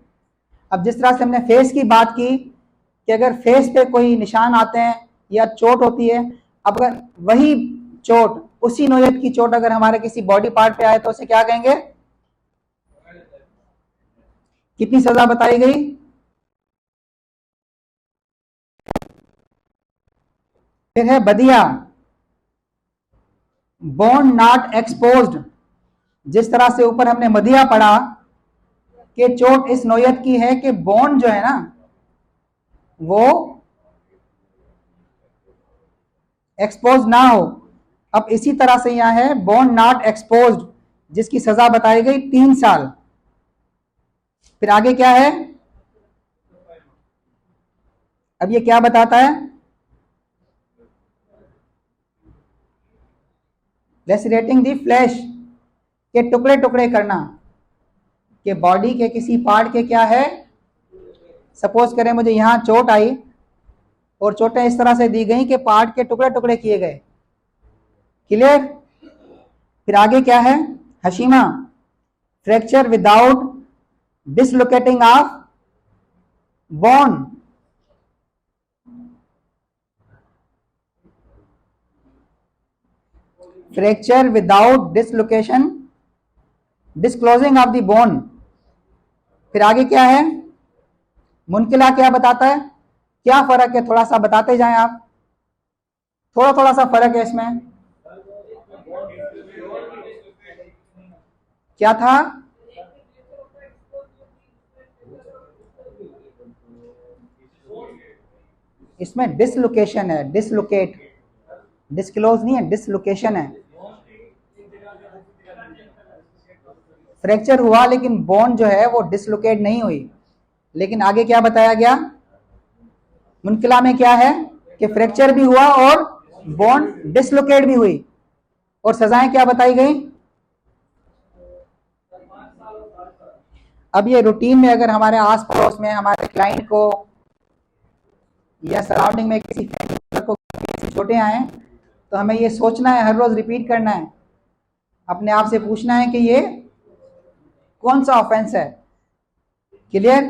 अब जिस तरह से हमने फेस की बात की कि अगर फेस पे कोई निशान आते हैं या चोट होती है, अब अगर वही चोट, उसी नोयत की चोट अगर हमारे किसी बॉडी पार्ट पे आए तो उसे क्या कहेंगे? कितनी सजा बताई गई? फिर है बदिया, बोन नॉट एक्सपोज्ड। जिस तरह से ऊपर हमने मदिया पढ़ा कि चोट इस नोयत की है कि बोन जो है ना वो एक्सपोज ना हो। अब इसी तरह से यहां है बोन नॉट एक्सपोज्ड, जिसकी सजा बताई गई 3 साल। फिर आगे क्या है? अब ये क्या बताता है? लेसरेटिंग द फ्लैश, के टुकड़े टुकड़े करना, कि बॉडी के किसी पार्ट के क्या है, सपोज करें मुझे यहां चोट आई और चोटें इस तरह से दी गई कि पार्ट के टुकड़े टुकड़े किए गए। क्लियर? फिर आगे क्या है? हशीमा, fracture without dislocating of bone. Fracture without dislocation, disclosing of the bone. फिर आगे क्या है? मुनकिला क्या बताता है क्या फर्क है, थोड़ा सा बताते जाएं आप, थोड़ा थोड़ा सा फर्क है इसमें। क्या था? इसमें डिसलोकेशन है, डिसलोकेट, डिस्क्लोज नहीं है, डिसलोकेशन है। फ्रैक्चर हुआ लेकिन बोन जो है वो डिसलोकेट नहीं हुई। लेकिन आगे क्या बताया गया मुनकिला में, क्या है कि फ्रैक्चर भी हुआ और बोन डिसलोकेट भी हुई। और सजाएं क्या बताई गई? अब ये रूटीन में अगर हमारे आस पड़ोस में हमारे क्लाइंट को या सराउंडिंग में किसी को छोटे आए तो हमें ये सोचना है, हर रोज रिपीट करना है, अपने आप से पूछना है कि ये कौन सा ऑफेंस है। क्लियर?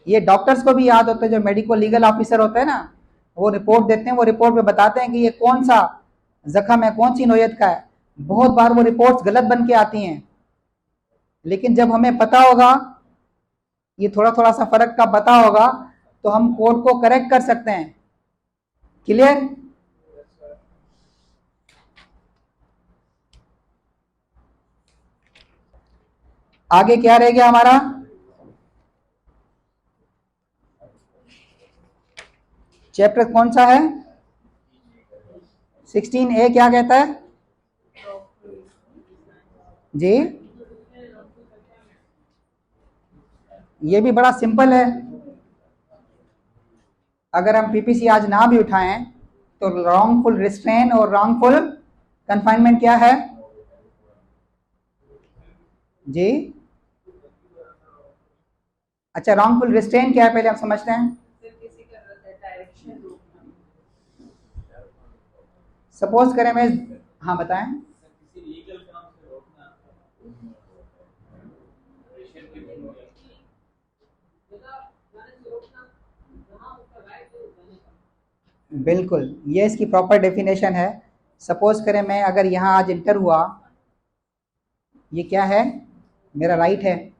ये डॉक्टर्स को भी याद होता है, जो मेडिको लीगल ऑफिसर होते हैं ना, वो रिपोर्ट देते हैं, वो रिपोर्ट में बताते हैं कि ये कौन सा जख्म है, कौन सी नोयत का है। बहुत बार वो रिपोर्ट्स गलत बन के आती हैं, लेकिन जब हमें पता होगा, ये थोड़ा थोड़ा सा फर्क का पता होगा, तो हम कोड को करेक्ट कर सकते हैं। क्लियर? आगे क्या रह गया हमारा? चैप्टर कौन सा है? 16A क्या कहता है जी? ये भी बड़ा सिंपल है। अगर हम पीपीसी आज ना भी उठाएं तो रॉन्गफुल रिस्ट्रेन और रॉन्गफुल कन्फाइनमेंट क्या है जी? अच्छा, रॉन्गफुल रिस्ट्रेन क्या है पहले हम समझते हैं। सपोज करें मैं, हाँ बताएं। बिल्कुल, ये इसकी प्रॉपर डेफिनेशन है। सपोज करें मैं अगर यहाँ आज इंटर हुआ, ये क्या है, मेरा राइट है,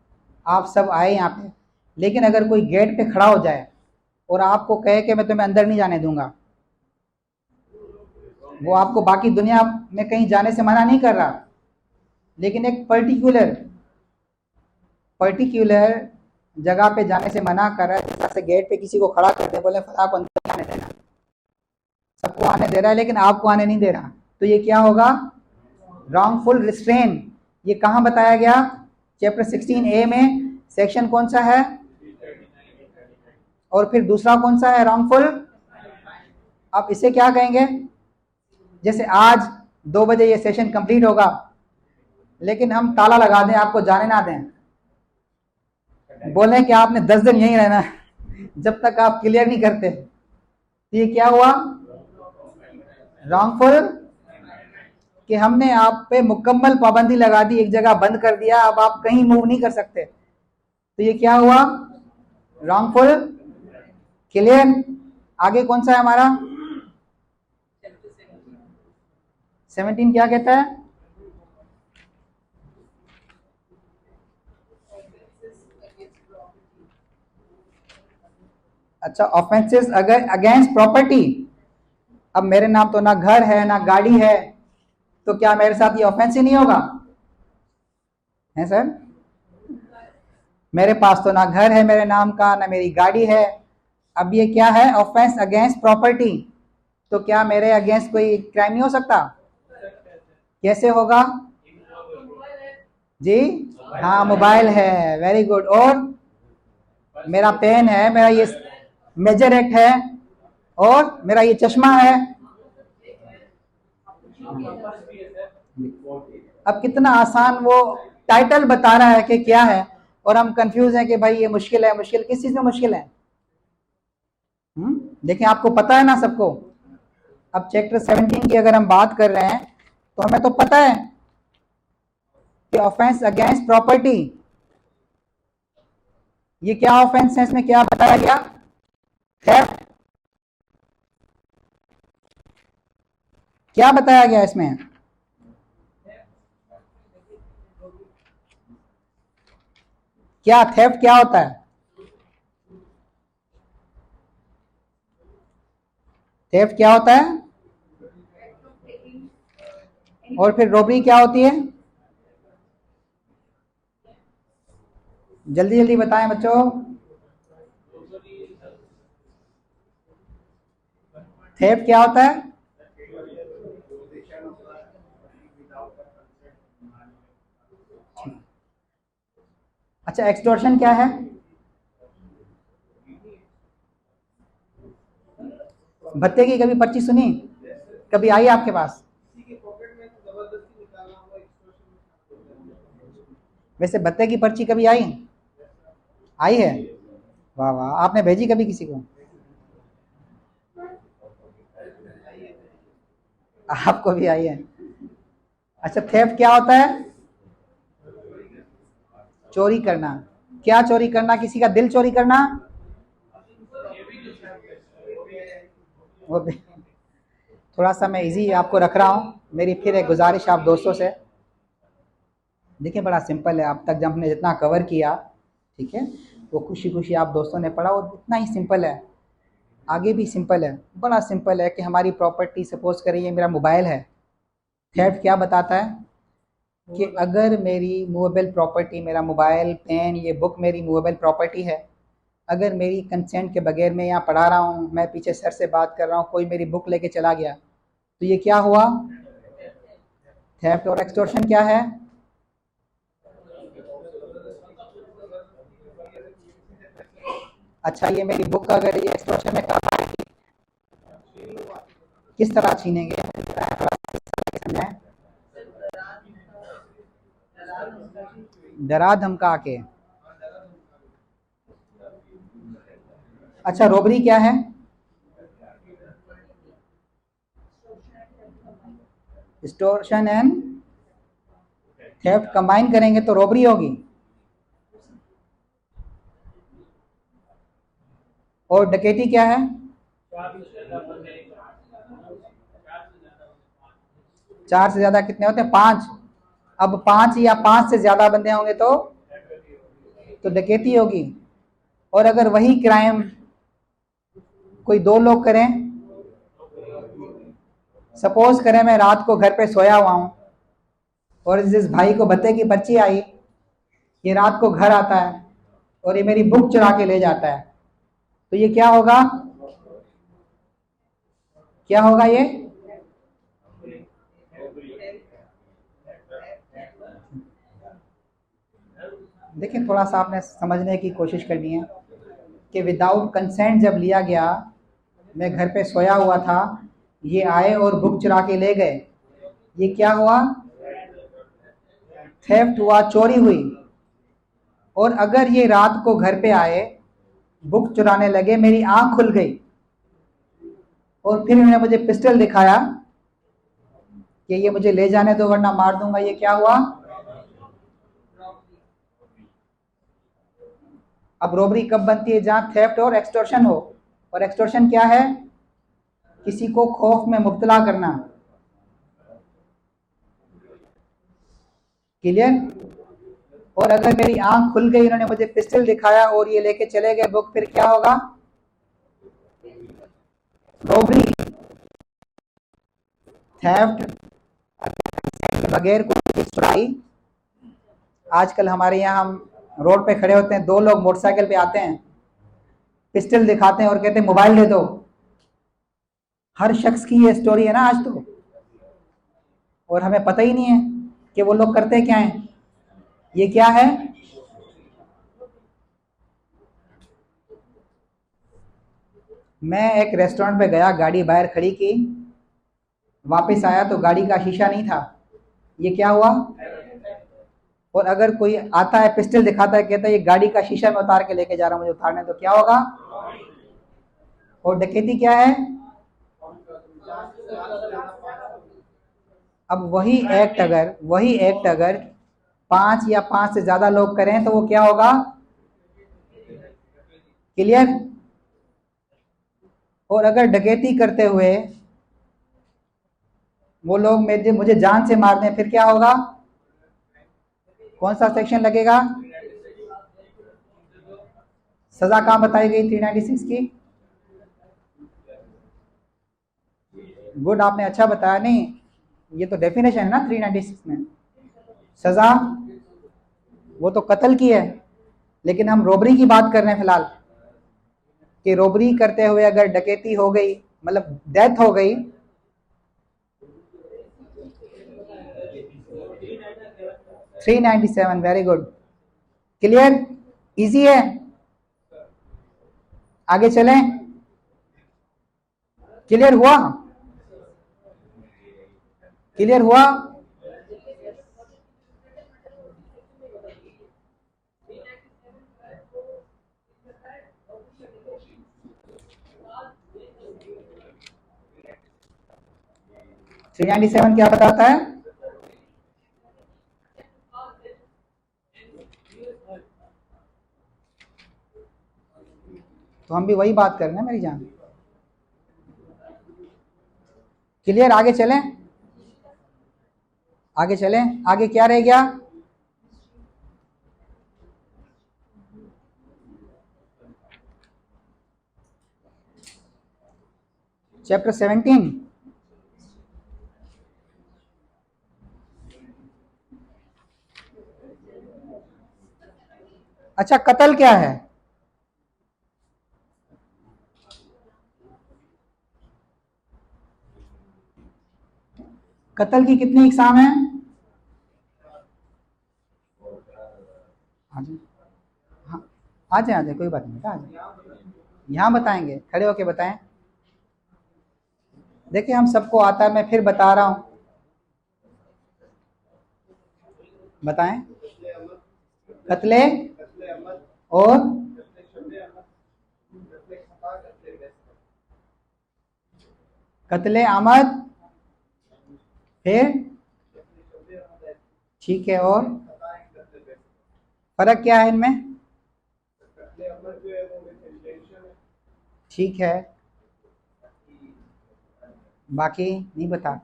आप सब आए यहाँ पे, लेकिन अगर कोई गेट पे खड़ा हो जाए और आपको कहे कि मैं तुम्हें अंदर नहीं जाने दूंगा, वो आपको बाकी दुनिया में कहीं जाने से मना नहीं कर रहा, लेकिन एक पर्टिकुलर जगह पे जाने से मना कर रहा है। जैसे गेट पे किसी को खड़ा कर दे, बोले फला को अंदर आने देना, सबको आने दे रहा है लेकिन आपको आने नहीं दे रहा, तो ये क्या होगा? Wrongful restrain. ये कहाँ बताया गया? चैप्टर 16A में। सेक्शन कौन सा है? और फिर दूसरा कौन सा है? रॉन्गफुल। अब इसे क्या कहेंगे? जैसे आज 2 बजे ये सेशन कंप्लीट होगा, लेकिन हम ताला लगा दें, आपको जाने ना दें, बोले कि आपने 10 दिन यहीं रहना है जब तक आप क्लियर नहीं करते, तो ये क्या हुआ? रॉन्गफुल, कि हमने आप पे मुकम्मल पाबंदी लगा दी, एक जगह बंद कर दिया, अब आप कहीं मूव नहीं कर सकते, तो ये क्या हुआ? रॉन्गफुल। क्लियर? आगे कौन सा है हमारा? 17 क्या कहता है? अच्छा, ऑफेंसेस अगर अगेंस्ट प्रॉपर्टी। अब मेरे नाम तो ना घर है ना गाड़ी है, तो क्या मेरे साथ ये ऑफेंस ही नहीं होगा? है सर, मेरे पास तो ना घर है मेरे नाम का, ना मेरी गाड़ी है। अब ये क्या है? Offence against property. तो क्या मेरे अगेंस्ट कोई क्राइम नहीं हो सकता? कैसे होगा जी? हाँ, मोबाइल है, वेरी गुड। और मेरा पेन है, मेरा ये मेजर एक्ट है, और मेरा ये चश्मा है। अब कितना आसान वो टाइटल बता रहा है कि क्या है, और हम कंफ्यूज हैं कि भाई ये मुश्किल है। मुश्किल किस चीज में मुश्किल है? देखिए, आपको पता है ना सबको। अब चैप्टर 17 की अगर हम बात कर रहे हैं तो हमें तो पता है कि ऑफेंस अगेंस्ट प्रॉपर्टी, ये क्या ऑफेंस है? इसमें क्या बताया गया? थेफ्ट। क्या बताया गया इसमें? क्या थेफ्ट क्या होता है? थेफ्ट क्या होता है? और फिर रॉबरी क्या होती है? जल्दी जल्दी बताएं बच्चों। थेफ्ट क्या होता है? अच्छा, एक्सटॉर्शन क्या है? भत्ते की कभी पर्ची सुनी? कभी आई आपके पास? वैसे भत्ते की पर्ची कभी आई? आई है? वाह वाह, आपने भेजी कभी किसी को? आपको भी आई है? अच्छा, थेफ्ट क्या होता है? चोरी करना। क्या चोरी करना? किसी का दिल चोरी करना? वो भी थोड़ा सा मैं इजी आपको रख रहा हूँ। मेरी फिर एक गुजारिश आप दोस्तों से, देखिए बड़ा सिंपल है। अब तक जब हमने जितना कवर किया, ठीक है, वो खुशी खुशी आप दोस्तों ने पढ़ा, वो इतना ही सिंपल है। आगे भी सिंपल है, बड़ा सिंपल है कि हमारी प्रॉपर्टी, सपोज करिए ये मेरा मोबाइल है। थेफ्ट क्या बताता है कि अगर मेरी मूवेबल प्रॉपर्टी, मेरा मोबाइल, पेन, ये बुक मेरी मूवेबल प्रॉपर्टी है, अगर मेरी कंसेंट के बगैर मैं यहाँ पढ़ा रहा हूँ, मैं पीछे सर से बात कर रहा हूँ, कोई मेरी बुक लेके चला गया, तो ये क्या हुआ? थेफ्ट। और एक्सटॉर्शन क्या है? अच्छा, ये मेरी बुक अगर ये एक्सटॉर्शन में काम आएगी, किस तरह छीनेंगे? डरा धमका के। अच्छा, रॉबरी क्या है? एक्सटॉर्शन एंड थेफ्ट कंबाइन करेंगे तो रॉबरी होगी। और डकैती क्या है? चार से ज्यादा कितने होते हैं? 5। अब 5 या 5 से ज्यादा बंदे होंगे तो डकैती होगी। और अगर वही क्राइम कोई 2 लोग करें, सपोज करें मैं रात को घर पे सोया हुआ हूं और जिस भाई को भत्ते की पर्ची आई, ये रात को घर आता है और ये मेरी बुक चुरा के ले जाता है, तो ये क्या होगा? क्या होगा ये? देखिए थोड़ा सा आपने समझने की कोशिश करनी है कि विदाउट कंसेंट जब लिया गया, मैं घर पे सोया हुआ था, ये आए और बुक चुरा के ले गए, ये क्या हुआ? थेफ्ट हुआ, चोरी हुई। और अगर ये रात को घर पे आए, बुक चुराने लगे, मेरी आंख खुल गई और फिर इन्होंने मुझे पिस्टल दिखाया कि ये मुझे ले जाने दो वरना मार दूंगा, ये क्या हुआ? अब रॉबरी कब बनती है? जहां थेफ्ट और एक्सटॉर्शन हो। और एक्सटॉर्शन क्या है? किसी को खौफ में मुब्तला करना। क्लियर? और अगर मेरी आंख खुल गई, इन्होंने मुझे पिस्टल दिखाया और ये लेके चले गए बुक, फिर क्या होगा? रॉबरी। थेफ्ट बगैर कोई चुराई। आजकल हमारे यहाँ हम रोड पे खड़े होते हैं, 2 लोग मोटरसाइकिल पे आते हैं, पिस्टल दिखाते हैं और कहते हैं मोबाइल दे दो। हर शख्स की ये स्टोरी है ना आज तो, और हमें पता ही नहीं है कि वो लोग करते क्या हैं। ये क्या है? मैं एक रेस्टोरेंट पे गया, गाड़ी बाहर खड़ी की, वापस आया तो गाड़ी का शीशा नहीं था, ये क्या हुआ? और अगर कोई आता है, पिस्टल दिखाता है, कहता है ये गाड़ी का शीशा मैं उतार के लेके जा रहा हूं, मुझे उतारने, तो क्या होगा? और डकैती क्या है? अब वही एक्ट अगर 5 या 5 से ज्यादा लोग करें तो वो क्या होगा? क्लियर? और अगर डकैती करते हुए वो लोग मुझे जान से मार दें, फिर क्या होगा? कौन सा सेक्शन लगेगा? सजा कहां बताई गई 396 की? गुड आपने अच्छा बताया। नहीं, ये तो डेफिनेशन है ना 396 में। सजा वो तो कत्ल की है, लेकिन हम रोबरी की बात कर रहे हैं फिलहाल, कि रोबरी करते हुए अगर डकैती हो गई, मतलब डेथ हो गई, $397। वेरी गुड, क्लियर, इजी है। आगे चलें, क्लियर हुआ? क्लियर हुआ? थ्री 397 क्या बताता है? तो हम भी वही बात कर रहे हैं मेरी जान। क्लियर, आगे चलें, आगे चलें। आगे क्या रह गया? चैप्टर 17। अच्छा, कत्ल क्या है? कत्ल की कितनी इकसाम है? हाँ, आ जाए कोई बात नहीं, आ जाए, यहाँ बताएंगे, खड़े होके बताएं। देखिए हम सबको आता है, मैं फिर बता रहा हूँ, बताएं। कत्ले और कत्ले आमद, फिर ठीक है, और फर्क क्या है इनमें? ठीक है, बाकी नहीं बता।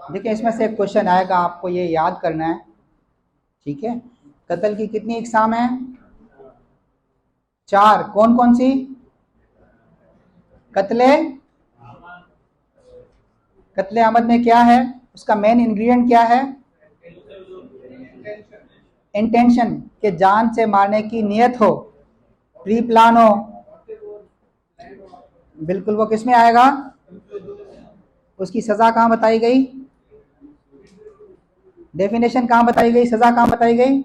देखिए इसमें से एक क्वेश्चन आएगा, आपको ये याद करना है, ठीक है। कत्ल की कितनी इकसाम है? 4। कौन कौन सी? कत्ले आमद में क्या है, उसका मेन इंग्रेडिएंट क्या है? इंटेंशन, के जान से मारने की नियत हो, प्री प्लान हो, बिल्कुल। वो किस में आएगा? उसकी सजा कहाँ बताई गई? डेफिनेशन कहाँ बताई गई? सजा कहाँ बताई गई?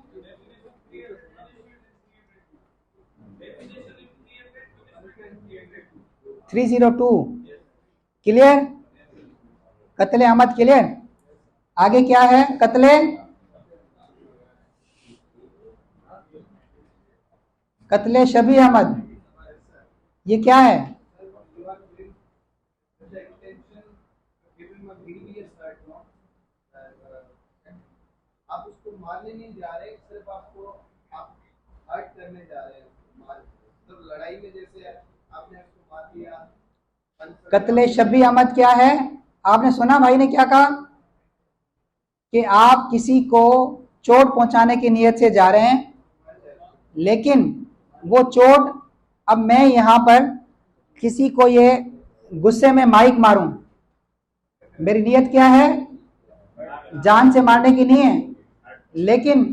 $302। क्लियर, कत्ले अहमद क्लियर। आगे क्या है? कत्ले शबी अहमद, ये क्या है? आप उसको मारने नहीं जा रहे, सिर्फ आपको आप हर्ट करने जा रहे हैं, तो लड़ाई में जैसे आपने उसको मार दिया। कत्ले शबी अहमद क्या है? आपने सुना भाई ने क्या कहा, कि आप किसी को चोट पहुंचाने की नियत से जा रहे हैं, लेकिन वो चोट, अब मैं यहां पर किसी को ये गुस्से में माइक मारूं, मेरी नियत क्या है? जान से मारने की नहीं है, लेकिन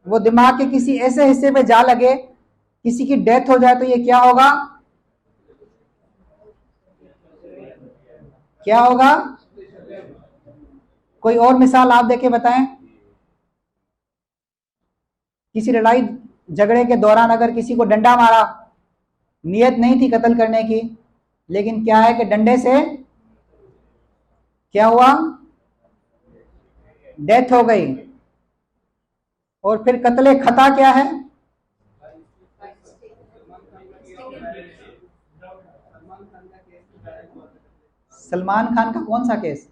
वो दिमाग के किसी ऐसे हिस्से पे जा लगे, किसी की डेथ हो जाए, तो ये क्या होगा? क्या होगा? कोई और मिसाल आप देके बताएं। किसी लड़ाई झगड़े के दौरान अगर किसी को डंडा मारा, नियत नहीं थी कत्ल करने की, लेकिन क्या है कि डंडे से क्या हुआ? डेथ हो गई। और फिर कत्ले खता क्या है? सलमान खान का कौन सा केस?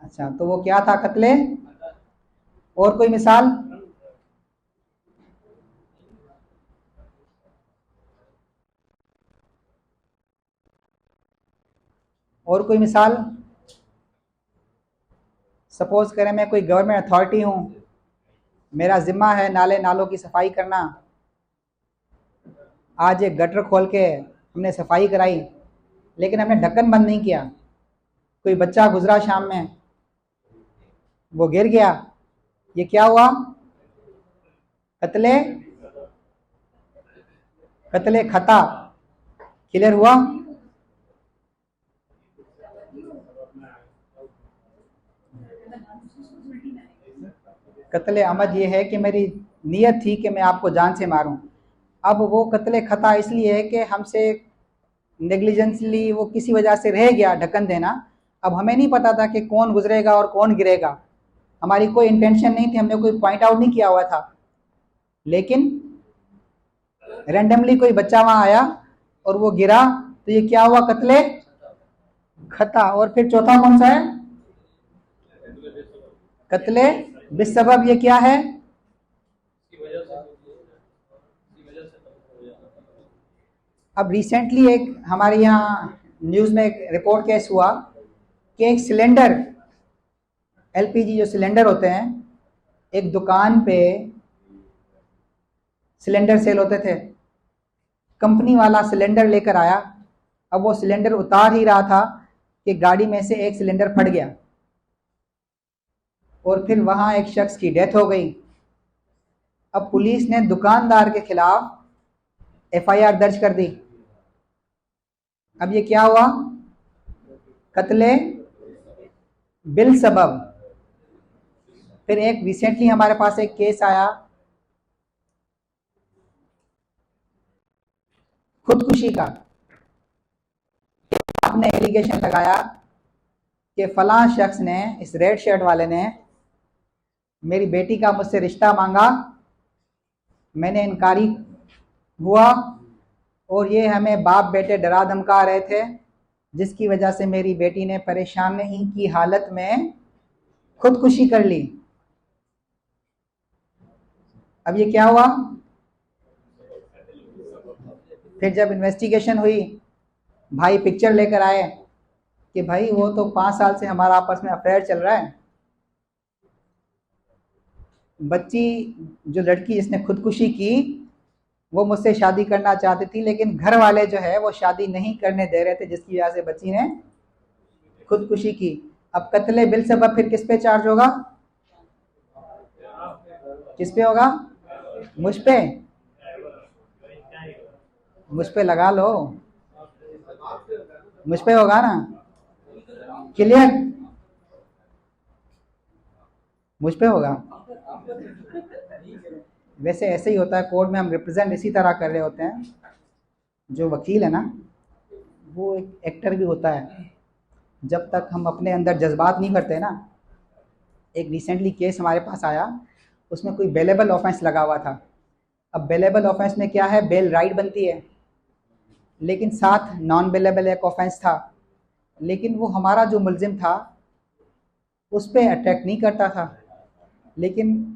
अच्छा, तो वो क्या था? कत्ले। और कोई मिसाल? और कोई मिसाल? सपोज करें मैं कोई गवर्नमेंट अथॉरिटी हूं, मेरा जिम्मा है नाले नालों की सफाई करना। आज एक गटर खोल के हमने सफाई कराई, लेकिन हमने ढक्कन बंद नहीं किया। कोई बच्चा गुजरा शाम में, वो गिर गया, ये क्या हुआ? कत्ले कत्ले खता। क्लियर हुआ? कत्ले अमद ये है कि मेरी नीयत थी कि मैं आपको जान से मारूं। अब वो कत्ले खता इसलिए है कि हमसे नेग्लिजेंसली वो किसी वजह से रह गया ढक्कन देना। अब हमें नहीं पता था कि कौन गुजरेगा और कौन गिरेगा। हमारी कोई इंटेंशन नहीं थी, हमने कोई पॉइंट आउट नहीं किया हुआ था, लेकिन रैंडमली कोई बच्चा वहां आया और वो गिरा, तो ये क्या हुआ? कत्ले खता। और फिर चौथा कौन सा है? कत्ले बिसबब। ये क्या है? अब रिसेंटली एक हमारे यहाँ न्यूज़ में एक रिपोर्ट केस हुआ कि एक सिलेंडर, एलपीजी जो सिलेंडर होते हैं, एक दुकान पे सिलेंडर सेल होते थे। कंपनी वाला सिलेंडर लेकर आया। अब वो सिलेंडर उतार ही रहा था कि गाड़ी में से एक सिलेंडर फट गया और फिर वहाँ एक शख्स की डेथ हो गई। अब पुलिस ने दुकानदार के खिलाफ एफआईआर दर्ज कर दी। अब ये क्या हुआ? कत्ले बिल सबब। फिर एक रिसेंटली हमारे पास एक केस आया खुदकुशी का। आपने एलिगेशन लगाया कि फलां शख्स ने, इस रेड शर्ट वाले ने, मेरी बेटी का मुझसे रिश्ता मांगा, मैंने इनकारी हुआ और ये हमें बाप बेटे डरा धमका रहे थे, जिसकी वजह से मेरी बेटी ने परेशानी की हालत में खुदकुशी कर ली। अब ये क्या हुआ? फिर जब इन्वेस्टिगेशन हुई, भाई पिक्चर लेकर आए कि भाई वो तो 5 साल से हमारा आपस में अफेयर चल रहा है। बच्ची, जो लड़की जिसने खुदकुशी की, वो मुझसे शादी करना चाहती थी, लेकिन घर वाले जो है वो शादी नहीं करने दे रहे थे, जिसकी वजह से बच्ची ने खुदकुशी की। अब कत्ले बिल सबब फिर किस पे चार्ज होगा? किस पे होगा? मुझ पे? मुझ पे लगा लो, मुझ पे होगा ना? क्लियर? मुझ पे होगा। वैसे ऐसे ही होता है कोर्ट में, हम रिप्रेजेंट इसी तरह कर रहे होते हैं। जो वकील है ना, वो एक एक्टर भी होता है। जब तक हम अपने अंदर जज्बात नहीं भरते ना, एक रिसेंटली केस हमारे पास आया, उसमें कोई बेलेबल ऑफेंस लगा हुआ था। अब बेलेबल ऑफेंस में क्या है? बेल राइट बनती है, लेकिन साथ नॉन बेलेबल एक ऑफेंस था, लेकिन वो हमारा जो मुलजिम था उस पर अटैक नहीं करता था। लेकिन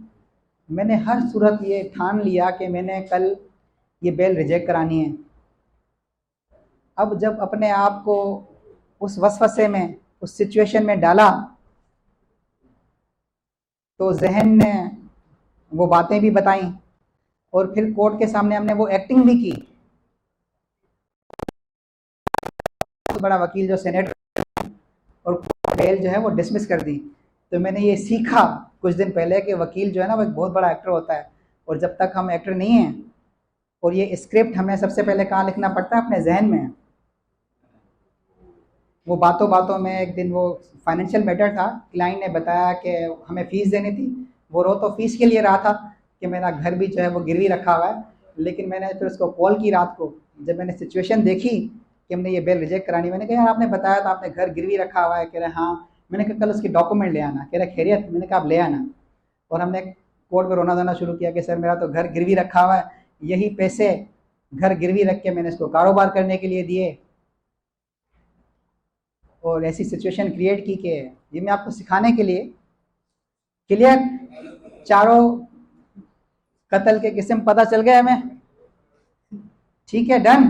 मैंने हर सूरत ये ठान लिया कि मैंने कल ये बेल रिजेक्ट करानी है। अब जब अपने आप को उस वसवसे में, उस सिचुएशन में डाला, तो जहन ने वो बातें भी बताई और फिर कोर्ट के सामने हमने वो एक्टिंग भी की। तो बड़ा वकील जो सेनेट, और बेल जो है वो डिसमिस कर दी। तो मैंने ये सीखा कुछ दिन पहले कि वकील जो है ना, वो एक बहुत बड़ा एक्टर होता है, और जब तक हम एक्टर नहीं हैं, और ये स्क्रिप्ट हमें सबसे पहले कहाँ लिखना पड़ता है? अपने जहन में। वो बातों बातों में एक दिन वो फाइनेंशियल मैटर था, क्लाइंट ने बताया कि हमें फ़ीस देनी थी। वो रो तो फीस के लिए रहा था कि मेरा घर भी जो है वो गिरवी रखा हुआ है, लेकिन मैंने फिर उसको कॉल की रात को, जब मैंने सिचुएशन देखी कि हमने ये बेल रिजेक्ट करानी। मैंने कहा यार आपने बताया था आपने घर गिरवी रखा हुआ है। कह रहे हाँ। मैंने कहा कल उसके डॉक्यूमेंट ले आना। कह रहे खैरियत? मैंने कहा आप ले आना। और हमने कोर्ट में रोना धोना शुरू किया कि सर मेरा तो घर गिरवी रखा हुआ है, यही पैसे घर गिरवी रख के मैंने इसको कारोबार करने के लिए दिए। और ऐसी सिचुएशन क्रिएट की कि ये मैं आपको सिखाने के लिए। क्लियर? चारों कत्ल के किस्म पता चल गए हमें? ठीक है, डन।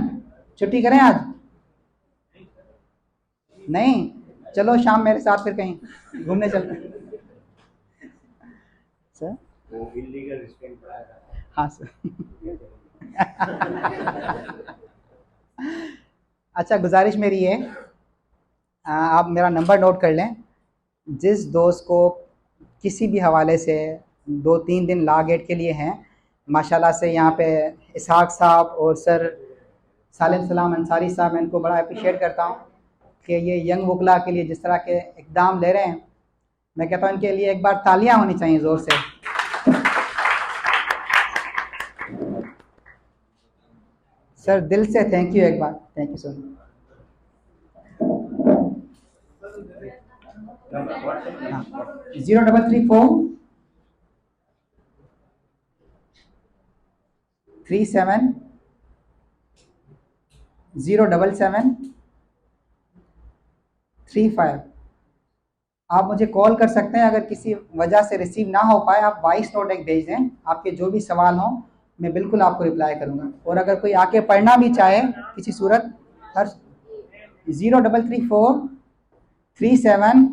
छुट्टी करें आज? नहीं? चलो शाम मेरे साथ फिर कहीं घूमने चलते हैं। सर वो इलीगल रिस्ट्रेंट बढ़ाएगा। हाँ सर। अच्छा, गुजारिश मेरी है, आप मेरा नंबर नोट कर लें। जिस दोस्त को किसी भी हवाले से 2-3 दिन लॉ गेट के लिए हैं, माशाल्लाह से यहाँ पे इसहाक साहब और सर सालिम सलाम अंसारी साहब, मैं इनको बड़ा अप्रिशिएट करता हूँ कि ये यंग वकला के लिए जिस तरह के इक़दाम ले रहे हैं, मैं कहता हूँ इनके लिए एक बार तालियां होनी चाहिए ज़ोर से। सर दिल से थैंक यू एक बार, थैंक यू सो मच। 0334 37 077 35। आप मुझे कॉल कर सकते हैं, अगर किसी वजह से रिसीव ना हो पाए आप वॉइस नोट एक भेज दें, आपके जो भी सवाल हों मैं बिल्कुल आपको रिप्लाई करूंगा। और अगर कोई आके पढ़ना भी चाहे किसी सूरत, हर 0334 37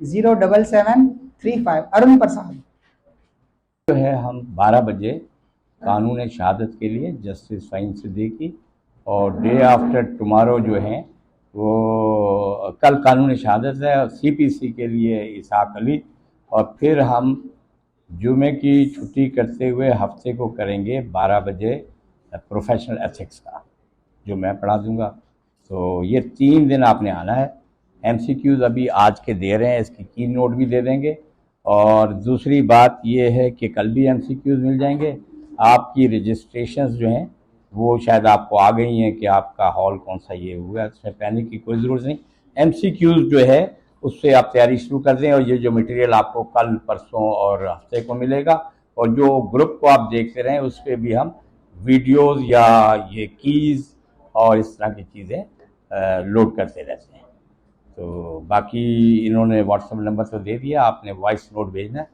077 35। अरुण प्रसाद जो है हम 12 बजे कानून शहादत के लिए जस्टिस फ़हीम सिद्दीकी, और डे आफ्टर टुमारो जो है वो कल कानून शहादत है, और CPC के लिए इसहाक अली, और फिर हम जुमे की छुट्टी करते हुए हफ्ते को करेंगे 12 बजे प्रोफेशनल एथिक्स का, जो मैं पढ़ा दूंगा। तो ये 3 दिन आपने आना है। MCQs अभी आज के दे रहे हैं, इसकी की नोट भी दे देंगे। और दूसरी बात ये है कि कल भी MCQs मिल जाएंगे। आपकी रजिस्ट्रेशंस जो हैं वो शायद आपको आ गई हैं कि आपका हॉल कौन सा ये हुआ, इसमें पहने की कोई ज़रूरत नहीं। MCQs जो है उससे आप तैयारी शुरू कर दें, और ये जो मटेरियल आपको कल परसों और हफ्ते को मिलेगा, और जो ग्रुप को आप देखते रहें उस पर भी हम वीडियोज़ या ये कीज़ और इस तरह की चीज़ें लोड करते रहते हैं। तो बाकी इन्होंने व्हाट्सएप नंबर तो दे दिया, आपने वॉइस नोट भेजना है,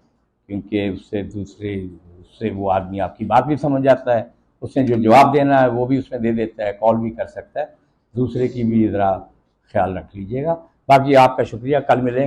क्योंकि उससे वो आदमी आपकी बात भी समझ जाता है, उसने जो जवाब देना है वो भी उसमें दे देता है, कॉल भी कर सकता है। दूसरे की भी ज़रा ख्याल रख लीजिएगा। बाकी आपका शुक्रिया, कल मिलेंगे।